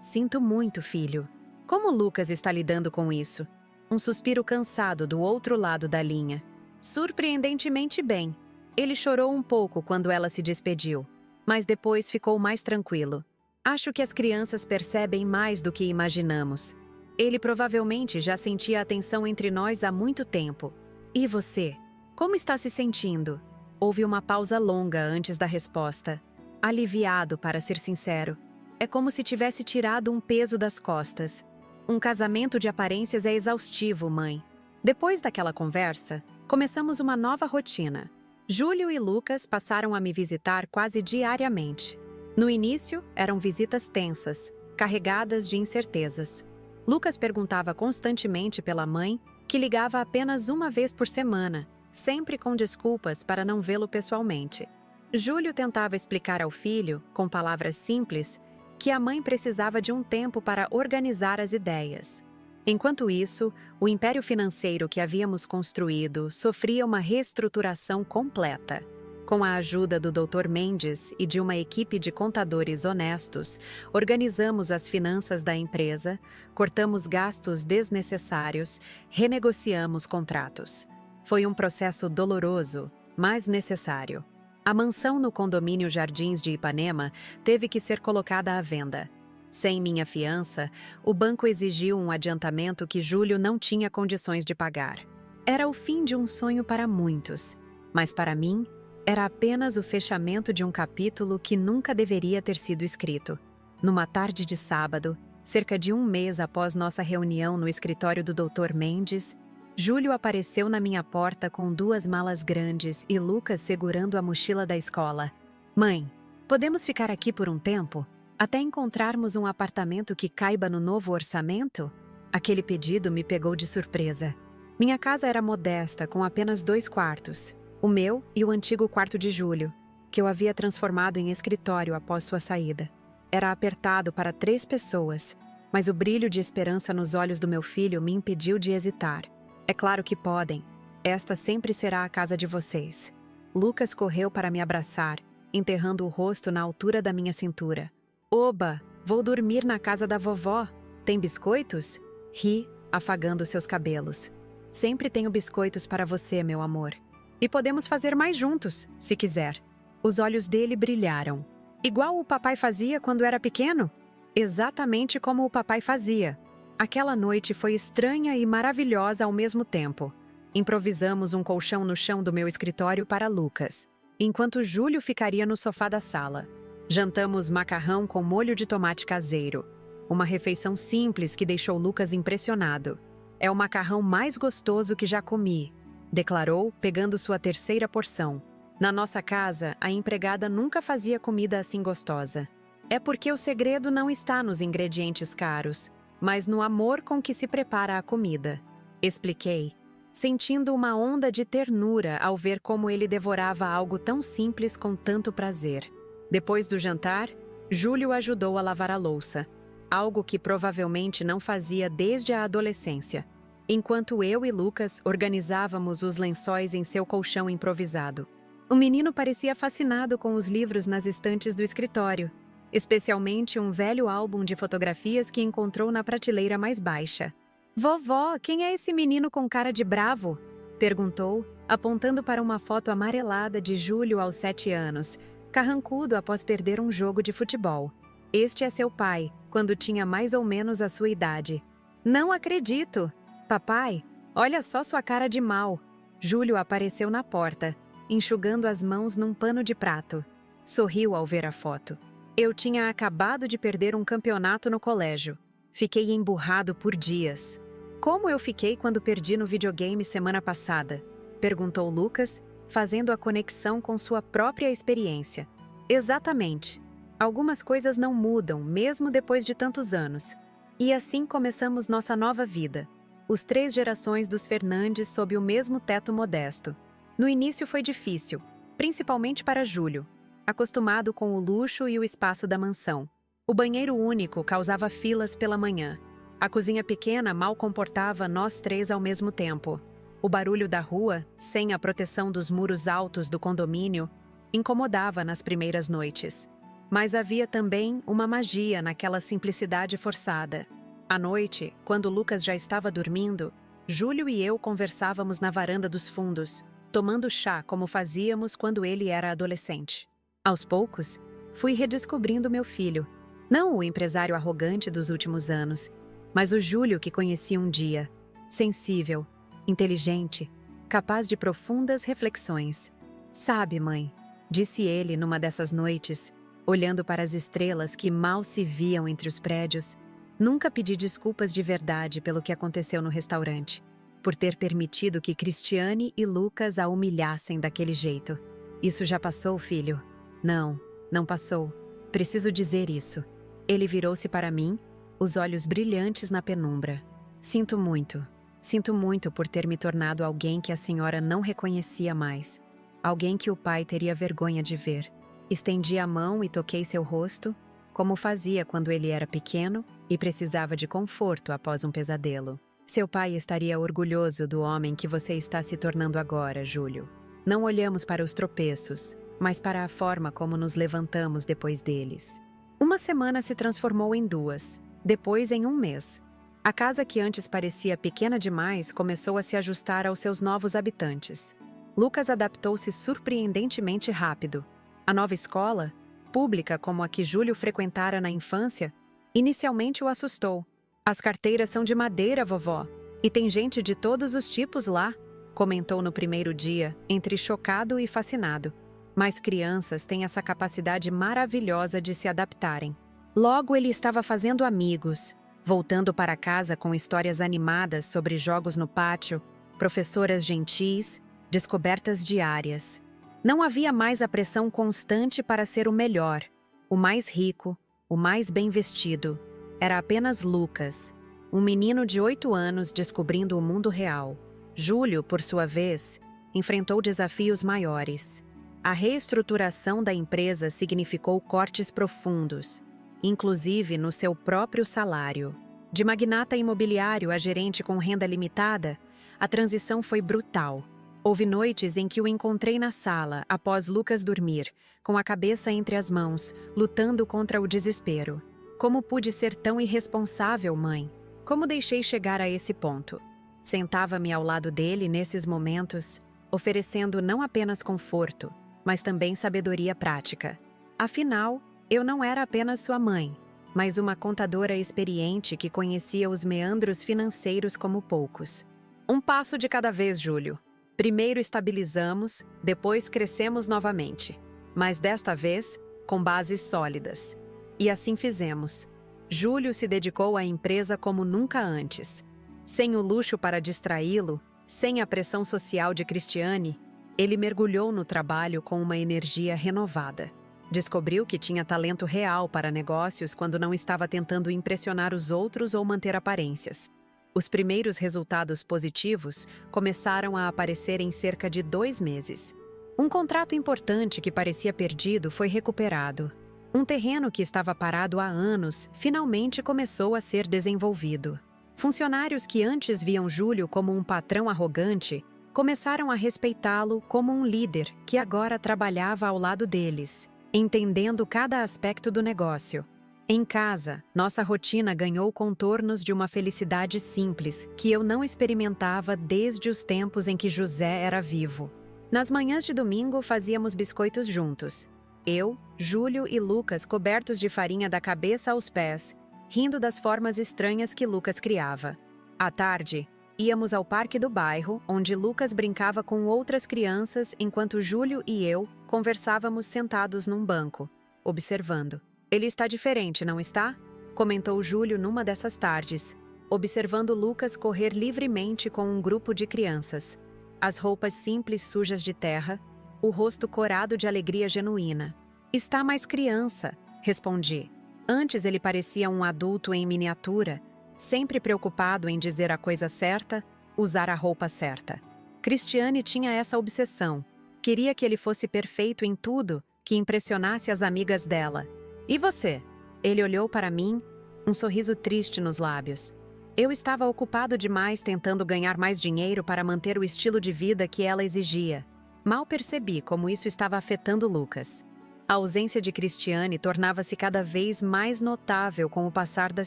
Sinto muito, filho. Como Lucas está lidando com isso? Um suspiro cansado do outro lado da linha. Surpreendentemente bem. Ele chorou um pouco quando ela se despediu, mas depois ficou mais tranquilo. Acho que as crianças percebem mais do que imaginamos. Ele provavelmente já sentia a tensão entre nós há muito tempo. E você? Como está se sentindo? Houve uma pausa longa antes da resposta. Aliviado, para ser sincero. É como se tivesse tirado um peso das costas. Um casamento de aparências é exaustivo, mãe. Depois daquela conversa, começamos uma nova rotina. Júlio e Lucas passaram a me visitar quase diariamente. No início, eram visitas tensas, carregadas de incertezas. Lucas perguntava constantemente pela mãe, que ligava apenas uma vez por semana, sempre com desculpas para não vê-lo pessoalmente. Júlio tentava explicar ao filho, com palavras simples, que a mãe precisava de um tempo para organizar as ideias. Enquanto isso, o império financeiro que havíamos construído sofria uma reestruturação completa. Com a ajuda do Dr. Mendes e de uma equipe de contadores honestos, organizamos as finanças da empresa, cortamos gastos desnecessários, renegociamos contratos. Foi um processo doloroso, mas necessário. A mansão no condomínio Jardins de Ipanema teve que ser colocada à venda. Sem minha fiança, o banco exigiu um adiantamento que Júlio não tinha condições de pagar. Era o fim de um sonho para muitos, mas para mim, era apenas o fechamento de um capítulo que nunca deveria ter sido escrito. Numa tarde de sábado, cerca de um mês após nossa reunião no escritório do Dr. Mendes, Júlio apareceu na minha porta com 2 malas grandes e Lucas segurando a mochila da escola. Mãe, podemos ficar aqui por um tempo? Até encontrarmos um apartamento que caiba no novo orçamento? Aquele pedido me pegou de surpresa. Minha casa era modesta, com apenas 2 quartos. O meu e o antigo quarto de Júlio, que eu havia transformado em escritório após sua saída. Era apertado para 3 pessoas, mas o brilho de esperança nos olhos do meu filho me impediu de hesitar. É claro que podem. Esta sempre será a casa de vocês. Lucas correu para me abraçar, enterrando o rosto na altura da minha cintura. Oba, vou dormir na casa da vovó. Tem biscoitos? Ri, afagando seus cabelos. Sempre tenho biscoitos para você, meu amor. E podemos fazer mais juntos, se quiser. Os olhos dele brilharam. Igual o papai fazia quando era pequeno? Exatamente como o papai fazia. Aquela noite foi estranha e maravilhosa ao mesmo tempo. Improvisamos um colchão no chão do meu escritório para Lucas, enquanto Júlio ficaria no sofá da sala. Jantamos macarrão com molho de tomate caseiro. Uma refeição simples que deixou Lucas impressionado. É o macarrão mais gostoso que já comi, declarou, pegando sua 3ª porção. Na nossa casa, a empregada nunca fazia comida assim gostosa. É porque o segredo não está nos ingredientes caros, mas no amor com que se prepara a comida. Expliquei, sentindo uma onda de ternura ao ver como ele devorava algo tão simples com tanto prazer. Depois do jantar, Júlio ajudou a lavar a louça, algo que provavelmente não fazia desde a adolescência, enquanto eu e Lucas organizávamos os lençóis em seu colchão improvisado. O menino parecia fascinado com os livros nas estantes do escritório, especialmente um velho álbum de fotografias que encontrou na prateleira mais baixa. "Vovó, quem é esse menino com cara de bravo?" perguntou, apontando para uma foto amarelada de Júlio aos 7 anos, carrancudo após perder um jogo de futebol. "Este é seu pai, quando tinha mais ou menos a sua idade." "Não acredito! Papai, olha só sua cara de mal." Júlio apareceu na porta, enxugando as mãos num pano de prato. Sorriu ao ver a foto. Eu tinha acabado de perder um campeonato no colégio. Fiquei emburrado por dias. "Como eu fiquei quando perdi no videogame semana passada?" perguntou Lucas, fazendo a conexão com sua própria experiência. "Exatamente. Algumas coisas não mudam, mesmo depois de tantos anos. E assim começamos nossa nova vida. Os 3 gerações dos Fernandes sob o mesmo teto modesto. No início foi difícil, principalmente para Júlio, acostumado com o luxo e o espaço da mansão. O banheiro único causava filas pela manhã. A cozinha pequena mal comportava nós 3 ao mesmo tempo. O barulho da rua, sem a proteção dos muros altos do condomínio, incomodava nas primeiras noites. Mas havia também uma magia naquela simplicidade forçada. À noite, quando Lucas já estava dormindo, Júlio e eu conversávamos na varanda dos fundos, tomando chá como fazíamos quando ele era adolescente. Aos poucos, fui redescobrindo meu filho. Não o empresário arrogante dos últimos anos, mas o Júlio que conheci um dia, sensível, inteligente, capaz de profundas reflexões. "Sabe, mãe", disse ele numa dessas noites, olhando para as estrelas que mal se viam entre os prédios, "nunca pedi desculpas de verdade pelo que aconteceu no restaurante, por ter permitido que Cristiane e Lucas a humilhassem daquele jeito. Isso já passou, filho?" "Não, não passou. Preciso dizer isso." Ele virou-se para mim, os olhos brilhantes na penumbra. Sinto muito por ter me tornado alguém que a senhora não reconhecia mais. Alguém que o pai teria vergonha de ver." Estendi a mão e toquei seu rosto, como fazia quando ele era pequeno e precisava de conforto após um pesadelo. "Seu pai estaria orgulhoso do homem que você está se tornando agora, Júlio. Não olhamos para os tropeços, mas para a forma como nos levantamos depois deles." Uma semana se transformou em 2, depois em 1 mês. A casa que antes parecia pequena demais começou a se ajustar aos seus novos habitantes. Lucas adaptou-se surpreendentemente rápido. A nova escola, pública como a que Júlio frequentara na infância, inicialmente o assustou. "As carteiras são de madeira, vovó, e tem gente de todos os tipos lá", comentou no primeiro dia, entre chocado e fascinado. Mas crianças têm essa capacidade maravilhosa de se adaptarem. Logo ele estava fazendo amigos, voltando para casa com histórias animadas sobre jogos no pátio, professoras gentis, descobertas diárias. Não havia mais a pressão constante para ser o melhor, o mais rico, o mais bem vestido. Era apenas Lucas, um menino de 8 anos descobrindo o mundo real. Júlio, por sua vez, enfrentou desafios maiores. A reestruturação da empresa significou cortes profundos, inclusive no seu próprio salário. De magnata imobiliário a gerente com renda limitada, a transição foi brutal. Houve noites em que o encontrei na sala, após Lucas dormir, com a cabeça entre as mãos, lutando contra o desespero. "Como pude ser tão irresponsável, mãe? Como deixei chegar a esse ponto?" Sentava-me ao lado dele nesses momentos, oferecendo não apenas conforto, mas também sabedoria prática. Afinal, eu não era apenas sua mãe, mas uma contadora experiente que conhecia os meandros financeiros como poucos. "Um passo de cada vez, Júlio. Primeiro estabilizamos, depois crescemos novamente. Mas desta vez, com bases sólidas." E assim fizemos. Júlio se dedicou à empresa como nunca antes. Sem o luxo para distraí-lo, sem a pressão social de Cristiane, ele mergulhou no trabalho com uma energia renovada. Descobriu que tinha talento real para negócios quando não estava tentando impressionar os outros ou manter aparências. Os primeiros resultados positivos começaram a aparecer em cerca de 2 meses. Um contrato importante que parecia perdido foi recuperado. Um terreno que estava parado há anos finalmente começou a ser desenvolvido. Funcionários que antes viam Júlio como um patrão arrogante começaram a respeitá-lo como um líder que agora trabalhava ao lado deles, entendendo cada aspecto do negócio. Em casa, nossa rotina ganhou contornos de uma felicidade simples que eu não experimentava desde os tempos em que José era vivo. Nas manhãs de domingo fazíamos biscoitos juntos. Eu, Júlio e Lucas cobertos de farinha da cabeça aos pés, rindo das formas estranhas que Lucas criava. À tarde, íamos ao parque do bairro, onde Lucas brincava com outras crianças enquanto Júlio e eu conversávamos sentados num banco, observando. "Ele está diferente, não está?" comentou Júlio numa dessas tardes, observando Lucas correr livremente com um grupo de crianças. As roupas simples sujas de terra, o rosto corado de alegria genuína. "Está mais criança", respondi. Antes ele parecia um adulto em miniatura, sempre preocupado em dizer a coisa certa, usar a roupa certa. Cristiane tinha essa obsessão. Queria que ele fosse perfeito em tudo, que impressionasse as amigas dela. "E você?" Ele olhou para mim, um sorriso triste nos lábios. Eu estava ocupado demais tentando ganhar mais dinheiro para manter o estilo de vida que ela exigia. Mal percebi como isso estava afetando Lucas. A ausência de Cristiane tornava-se cada vez mais notável com o passar das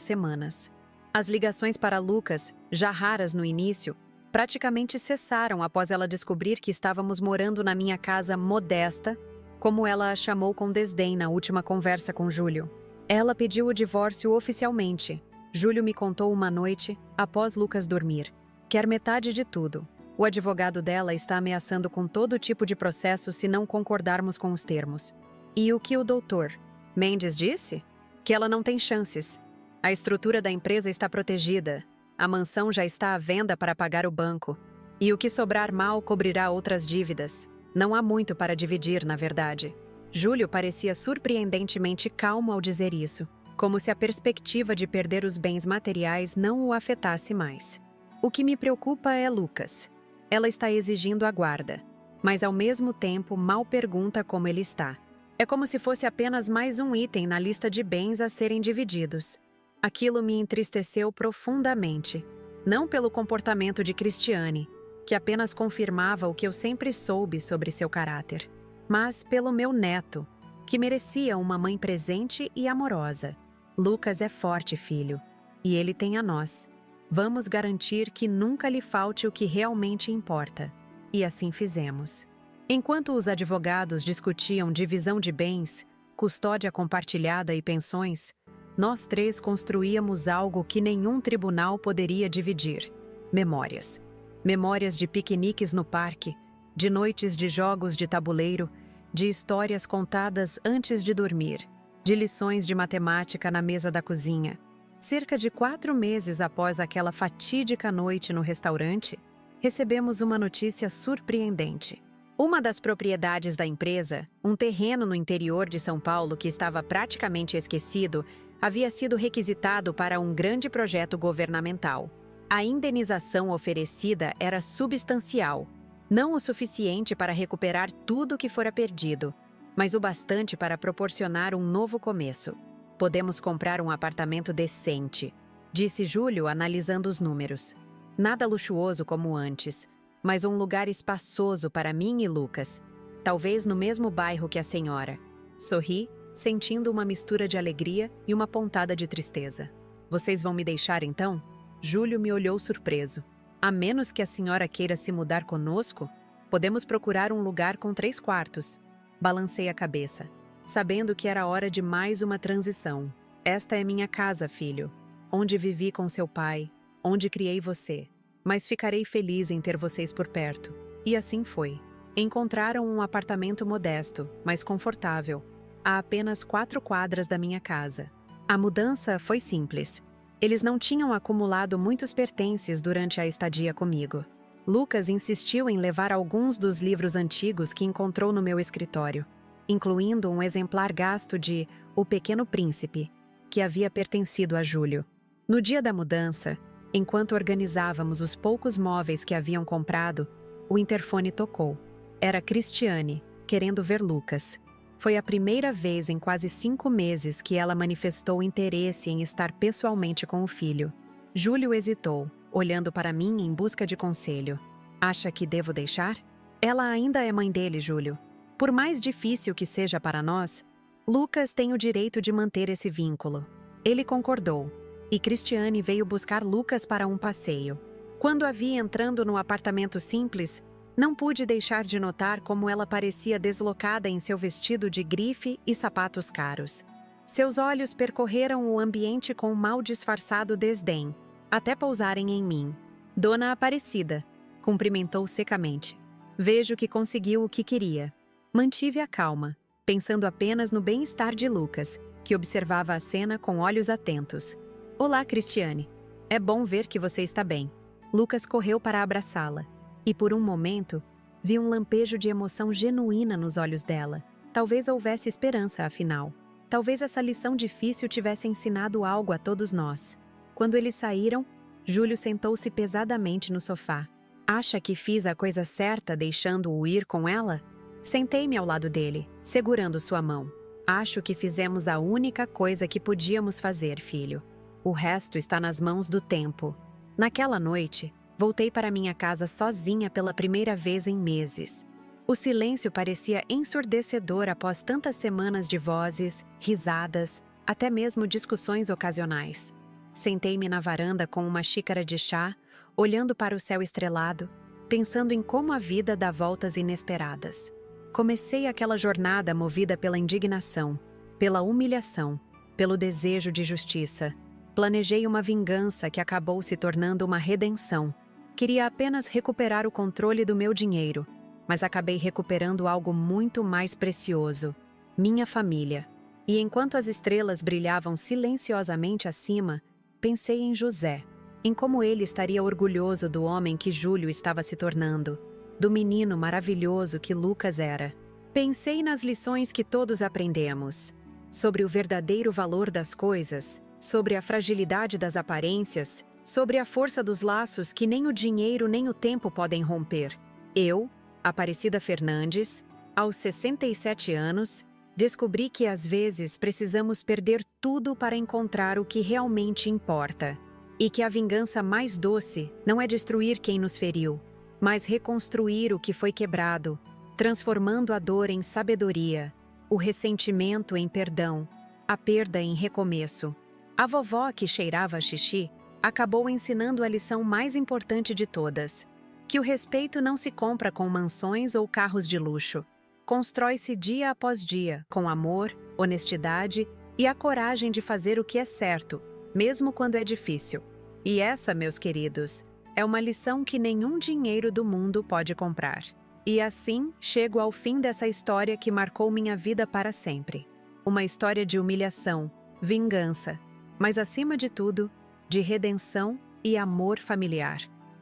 semanas. As ligações para Lucas, já raras no início, praticamente cessaram após ela descobrir que estávamos morando na minha casa modesta, como ela a chamou com desdém na última conversa com Júlio. Ela pediu o divórcio oficialmente. Júlio me contou uma noite, após Lucas dormir. Quer metade de tudo. O advogado dela está ameaçando com todo tipo de processo se não concordarmos com os termos. E o que o doutor Mendes disse? Que ela não tem chances. A estrutura da empresa está protegida. A mansão já está à venda para pagar o banco. E o que sobrar mal cobrirá outras dívidas. Não há muito para dividir, na verdade. Júlio parecia surpreendentemente calmo ao dizer isso, como se a perspectiva de perder os bens materiais não o afetasse mais. O que me preocupa é Lucas. Ela está exigindo a guarda, mas ao mesmo tempo mal pergunta como ele está. É como se fosse apenas mais um item na lista de bens a serem divididos. Aquilo me entristeceu profundamente, não pelo comportamento de Cristiane, que apenas confirmava o que eu sempre soube sobre seu caráter, mas pelo meu neto, que merecia uma mãe presente e amorosa. Lucas é forte, filho, e ele tem a nós. Vamos garantir que nunca lhe falte o que realmente importa. E assim fizemos. Enquanto os advogados discutiam divisão de bens, custódia compartilhada e pensões, nós três construíamos algo que nenhum tribunal poderia dividir: memórias. Memórias de piqueniques no parque, de noites de jogos de tabuleiro, de histórias contadas antes de dormir, de lições de matemática na mesa da cozinha. Cerca de 4 meses após aquela fatídica noite no restaurante, recebemos uma notícia surpreendente. Uma das propriedades da empresa, um terreno no interior de São Paulo que estava praticamente esquecido, havia sido requisitado para um grande projeto governamental. A indenização oferecida era substancial, não o suficiente para recuperar tudo o que fora perdido, mas o bastante para proporcionar um novo começo. Podemos comprar um apartamento decente, disse Júlio analisando os números. Nada luxuoso como antes, mas um lugar espaçoso para mim e Lucas, talvez no mesmo bairro que a senhora. Sorri, sentindo uma mistura de alegria e uma pontada de tristeza. Vocês vão me deixar então? Júlio me olhou surpreso. A menos que a senhora queira se mudar conosco, podemos procurar um lugar com 3 quartos. Balancei a cabeça, sabendo que era hora de mais uma transição. Esta é minha casa, filho, onde vivi com seu pai, onde criei você. Mas ficarei feliz em ter vocês por perto. E assim foi. Encontraram um apartamento modesto, mas confortável, a apenas 4 quadras da minha casa. A mudança foi simples. Eles não tinham acumulado muitos pertences durante a estadia comigo. Lucas insistiu em levar alguns dos livros antigos que encontrou no meu escritório, incluindo um exemplar gasto de O Pequeno Príncipe, que havia pertencido a Júlio. No dia da mudança, enquanto organizávamos os poucos móveis que haviam comprado, o interfone tocou. Era Cristiane, querendo ver Lucas. Foi a primeira vez em quase 5 meses que ela manifestou interesse em estar pessoalmente com o filho. Júlio hesitou, olhando para mim em busca de conselho. Acha que devo deixar? Ela ainda é mãe dele, Júlio. Por mais difícil que seja para nós, Lucas tem o direito de manter esse vínculo. Ele concordou, e Cristiane veio buscar Lucas para um passeio. Quando a vi entrando no apartamento simples, não pude deixar de notar como ela parecia deslocada em seu vestido de grife e sapatos caros. Seus olhos percorreram o ambiente com mal disfarçado desdém, até pousarem em mim. Dona Aparecida, cumprimentou secamente. Vejo que conseguiu o que queria. Mantive a calma, pensando apenas no bem-estar de Lucas, que observava a cena com olhos atentos. Olá, Cristiane. É bom ver que você está bem. Lucas correu para abraçá-la. E por um momento, vi um lampejo de emoção genuína nos olhos dela. Talvez houvesse esperança, afinal. Talvez essa lição difícil tivesse ensinado algo a todos nós. Quando eles saíram, Júlio sentou-se pesadamente no sofá. Acha que fiz a coisa certa deixando-o ir com ela? Sentei-me ao lado dele, segurando sua mão. Acho que fizemos a única coisa que podíamos fazer, filho. O resto está nas mãos do tempo. Naquela noite, voltei para minha casa sozinha pela primeira vez em meses. O silêncio parecia ensurdecedor após tantas semanas de vozes, risadas, até mesmo discussões ocasionais. Sentei-me na varanda com uma xícara de chá, olhando para o céu estrelado, pensando em como a vida dá voltas inesperadas. Comecei aquela jornada movida pela indignação, pela humilhação, pelo desejo de justiça. Planejei uma vingança que acabou se tornando uma redenção. Queria apenas recuperar o controle do meu dinheiro, mas acabei recuperando algo muito mais precioso: minha família. E enquanto as estrelas brilhavam silenciosamente acima, pensei em José, em como ele estaria orgulhoso do homem que Júlio estava se tornando, do menino maravilhoso que Lucas era. Pensei nas lições que todos aprendemos, sobre o verdadeiro valor das coisas, sobre a fragilidade das aparências, sobre a força dos laços que nem o dinheiro nem o tempo podem romper. Eu, Aparecida Fernandes, aos 67 anos, descobri que às vezes precisamos perder tudo para encontrar o que realmente importa. E que a vingança mais doce não é destruir quem nos feriu, mas reconstruir o que foi quebrado, transformando a dor em sabedoria, o ressentimento em perdão, a perda em recomeço. A vovó, que cheirava a xixi, acabou ensinando a lição mais importante de todas: que o respeito não se compra com mansões ou carros de luxo. Constrói-se dia após dia, com amor, honestidade e a coragem de fazer o que é certo, mesmo quando é difícil. E essa, meus queridos, é uma lição que nenhum dinheiro do mundo pode comprar. E assim, chego ao fim dessa história que marcou minha vida para sempre. Uma história de humilhação, vingança, mas acima de tudo, de redenção e amor familiar.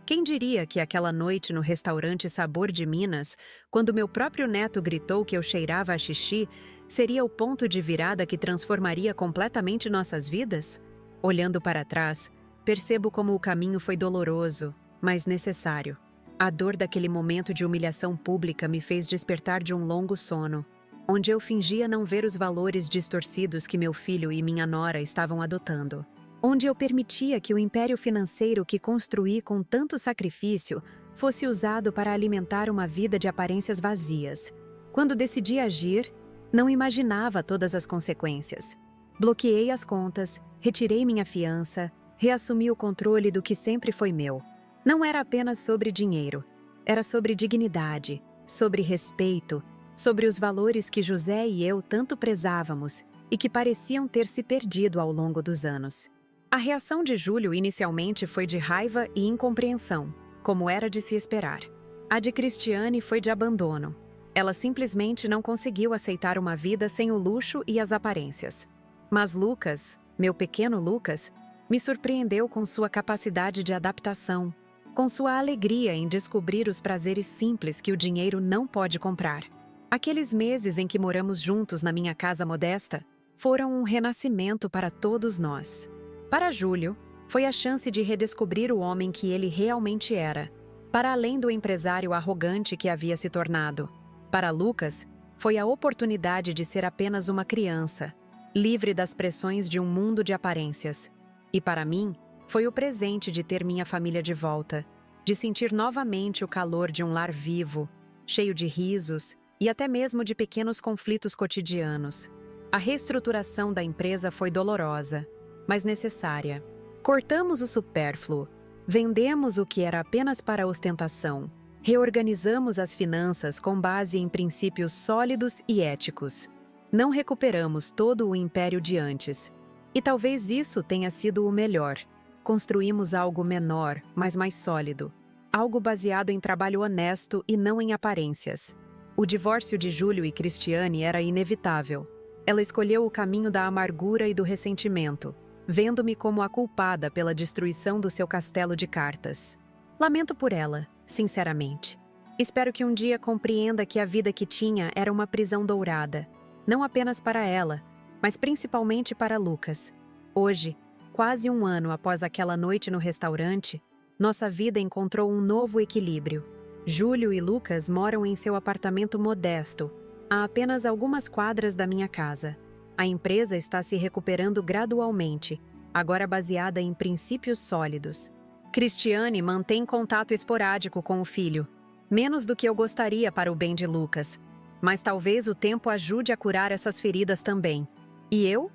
Quem diria que aquela noite no restaurante Sabor de Minas, quando meu próprio neto gritou que eu cheirava a xixi, seria o ponto de virada que transformaria completamente nossas vidas? Olhando para trás, percebo como o caminho foi doloroso, mas necessário. A dor daquele momento de humilhação pública me fez despertar de um longo sono, onde eu fingia não ver os valores distorcidos que meu filho e minha nora estavam adotando. Onde eu permitia que o império financeiro que construí com tanto sacrifício fosse usado para alimentar uma vida de aparências vazias. Quando decidi agir, não imaginava todas as consequências. Bloqueei as contas, retirei minha fiança, reassumi o controle do que sempre foi meu. Não era apenas sobre dinheiro, era sobre dignidade, sobre respeito, sobre os valores que José e eu tanto prezávamos e que pareciam ter se perdido ao longo dos anos. A reação de Júlio inicialmente foi de raiva e incompreensão, como era de se esperar. A de Cristiane foi de abandono. Ela simplesmente não conseguiu aceitar uma vida sem o luxo e as aparências. Mas Lucas, meu pequeno Lucas, me surpreendeu com sua capacidade de adaptação, com sua alegria em descobrir os prazeres simples que o dinheiro não pode comprar. Aqueles meses em que moramos juntos na minha casa modesta foram um renascimento para todos nós. Para Júlio, foi a chance de redescobrir o homem que ele realmente era, para além do empresário arrogante que havia se tornado. Para Lucas, foi a oportunidade de ser apenas uma criança, livre das pressões de um mundo de aparências. E para mim, foi o presente de ter minha família de volta, de sentir novamente o calor de um lar vivo, cheio de risos e até mesmo de pequenos conflitos cotidianos. A reestruturação da empresa foi dolorosa, mas necessária. Cortamos o supérfluo, vendemos o que era apenas para ostentação, reorganizamos as finanças com base em princípios sólidos e éticos. Não recuperamos todo o império de antes. E talvez isso tenha sido o melhor. Construímos algo menor, mas mais sólido. Algo baseado em trabalho honesto e não em aparências. O divórcio de Júlio e Cristiane era inevitável. Ela escolheu o caminho da amargura e do ressentimento, vendo-me como a culpada pela destruição do seu castelo de cartas. Lamento por ela, sinceramente. Espero que um dia compreenda que a vida que tinha era uma prisão dourada, não apenas para ela, mas principalmente para Lucas. Hoje, quase um ano após aquela noite no restaurante, nossa vida encontrou um novo equilíbrio. Júlio e Lucas moram em seu apartamento modesto, a apenas algumas quadras da minha casa. A empresa está se recuperando gradualmente, agora baseada em princípios sólidos. Cristiane mantém contato esporádico com o filho, Menos do que eu gostaria para o bem de Lucas. Mas talvez o tempo ajude a curar essas feridas também. E eu,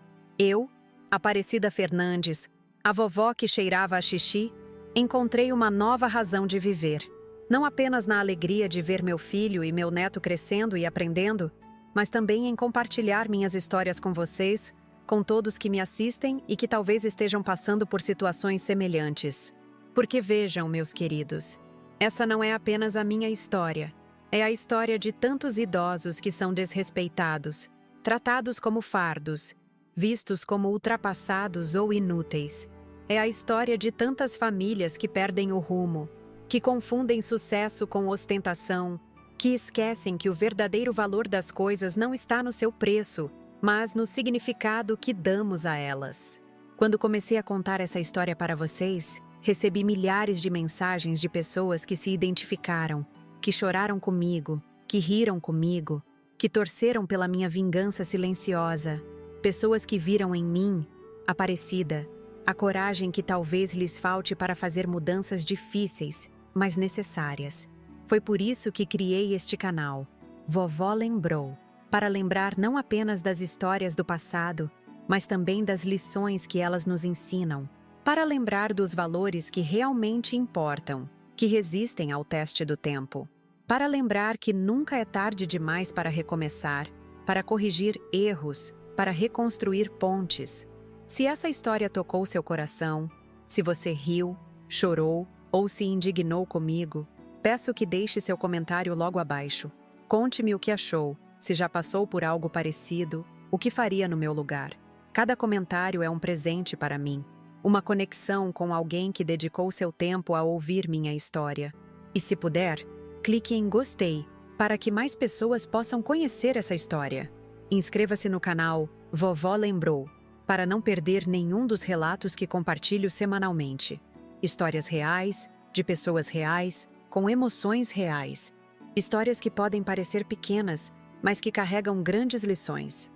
Aparecida Fernandes, a vovó que cheirava a xixi, encontrei uma nova razão de viver. Não apenas na alegria de ver meu filho e meu neto crescendo e aprendendo, mas também em compartilhar minhas histórias com vocês, com todos que me assistem e que talvez estejam passando por situações semelhantes. Porque vejam, meus queridos, essa não é apenas a minha história. É a história de tantos idosos que são desrespeitados, tratados como fardos, vistos como ultrapassados ou inúteis. É a história de tantas famílias que perdem o rumo, que confundem sucesso com ostentação, que esquecem que o verdadeiro valor das coisas não está no seu preço, mas no significado que damos a elas. Quando comecei a contar essa história para vocês, recebi milhares de mensagens de pessoas que se identificaram, que choraram comigo, que riram comigo, que torceram pela minha vingança silenciosa. Pessoas que viram em mim, Aparecida, a coragem que talvez lhes falte para fazer mudanças difíceis, mas necessárias. Foi por isso que criei este canal, Vovó Lembrou, para lembrar não apenas das histórias do passado, mas também das lições que elas nos ensinam, para lembrar dos valores que realmente importam, que resistem ao teste do tempo, para lembrar que nunca é tarde demais para recomeçar, para corrigir erros, para reconstruir pontes. Se essa história tocou seu coração, se você riu, chorou ou se indignou comigo, peço que deixe seu comentário logo abaixo. Conte-me o que achou, se já passou por algo parecido, o que faria no meu lugar. Cada comentário é um presente para mim, uma conexão com alguém que dedicou seu tempo a ouvir minha história. E se puder, clique em gostei, para que mais pessoas possam conhecer essa história. Inscreva-se no canal Vovó Lembrou, para não perder nenhum dos relatos que compartilho semanalmente. Histórias reais, de pessoas reais, com emoções reais. Histórias que podem parecer pequenas, mas que carregam grandes lições.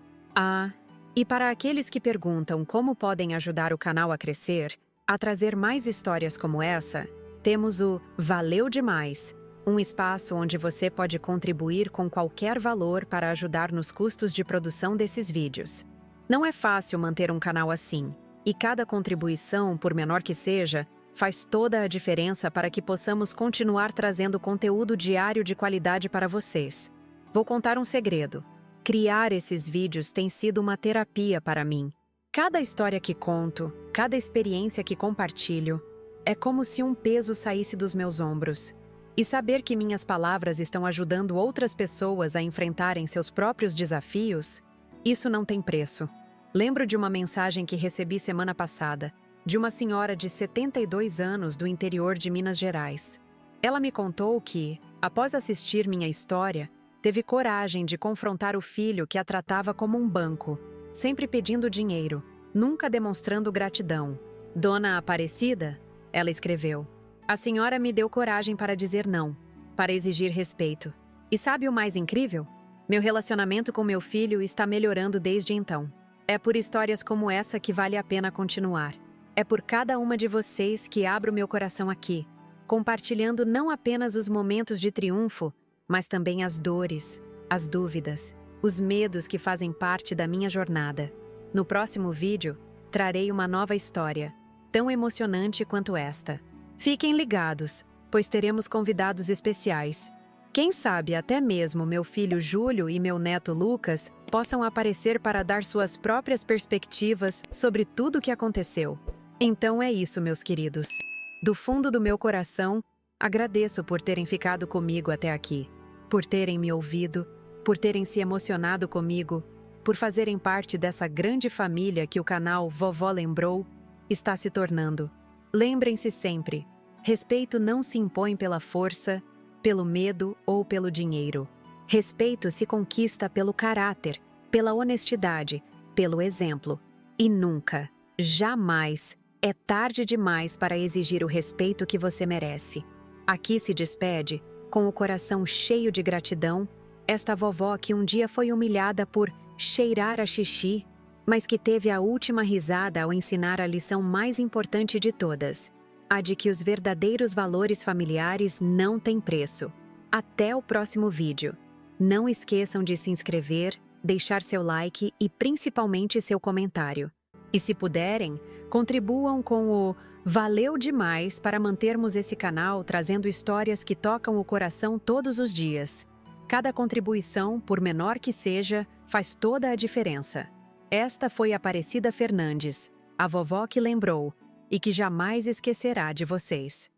E para aqueles que perguntam como podem ajudar o canal a crescer, a trazer mais histórias como essa, temos o Valeu Demais, um espaço onde você pode contribuir com qualquer valor para ajudar nos custos de produção desses vídeos. Não é fácil manter um canal assim, e cada contribuição, por menor que seja, faz toda a diferença para que possamos continuar trazendo conteúdo diário de qualidade para vocês. Vou contar um segredo. Criar esses vídeos tem sido uma terapia para mim. Cada história que conto, cada experiência que compartilho, é como se um peso saísse dos meus ombros. E saber que minhas palavras estão ajudando outras pessoas a enfrentarem seus próprios desafios, isso não tem preço. Lembro de uma mensagem que recebi semana passada, de uma senhora de 72 anos do interior de Minas Gerais. Ela me contou que, após assistir minha história, teve coragem de confrontar o filho que a tratava como um banco, sempre pedindo dinheiro, nunca demonstrando gratidão. Dona Aparecida, ela escreveu, a senhora me deu coragem para dizer não, para exigir respeito. E sabe o mais incrível? Meu relacionamento com meu filho está melhorando desde então. É por histórias como essa que vale a pena continuar. É por cada uma de vocês que abro meu coração aqui, compartilhando não apenas os momentos de triunfo, mas também as dores, as dúvidas, os medos que fazem parte da minha jornada. No próximo vídeo, trarei uma nova história, tão emocionante quanto esta. Fiquem ligados, pois teremos convidados especiais. Quem sabe até mesmo meu filho Júlio e meu neto Lucas possam aparecer para dar suas próprias perspectivas sobre tudo o que aconteceu. Então é isso, meus queridos. Do fundo do meu coração, agradeço por terem ficado comigo até aqui, por terem me ouvido, por terem se emocionado comigo, por fazerem parte dessa grande família que o canal Vovó Lembrou está se tornando. Lembrem-se sempre, respeito não se impõe pela força, pelo medo ou pelo dinheiro. Respeito se conquista pelo caráter, pela honestidade, pelo exemplo. E nunca, jamais, é tarde demais para exigir o respeito que você merece. Aqui se despede, com o coração cheio de gratidão, esta vovó que um dia foi humilhada por cheirar a xixi, mas que teve a última risada ao ensinar a lição mais importante de todas, a de que os verdadeiros valores familiares não têm preço. Até o próximo vídeo. Não esqueçam de se inscrever, deixar seu like e principalmente seu comentário. E se puderem, contribuam com o Valeu demais para mantermos esse canal trazendo histórias que tocam o coração todos os dias. Cada contribuição, por menor que seja, faz toda a diferença. Esta foi Aparecida Fernandes, a vovó que lembrou e que jamais esquecerá de vocês.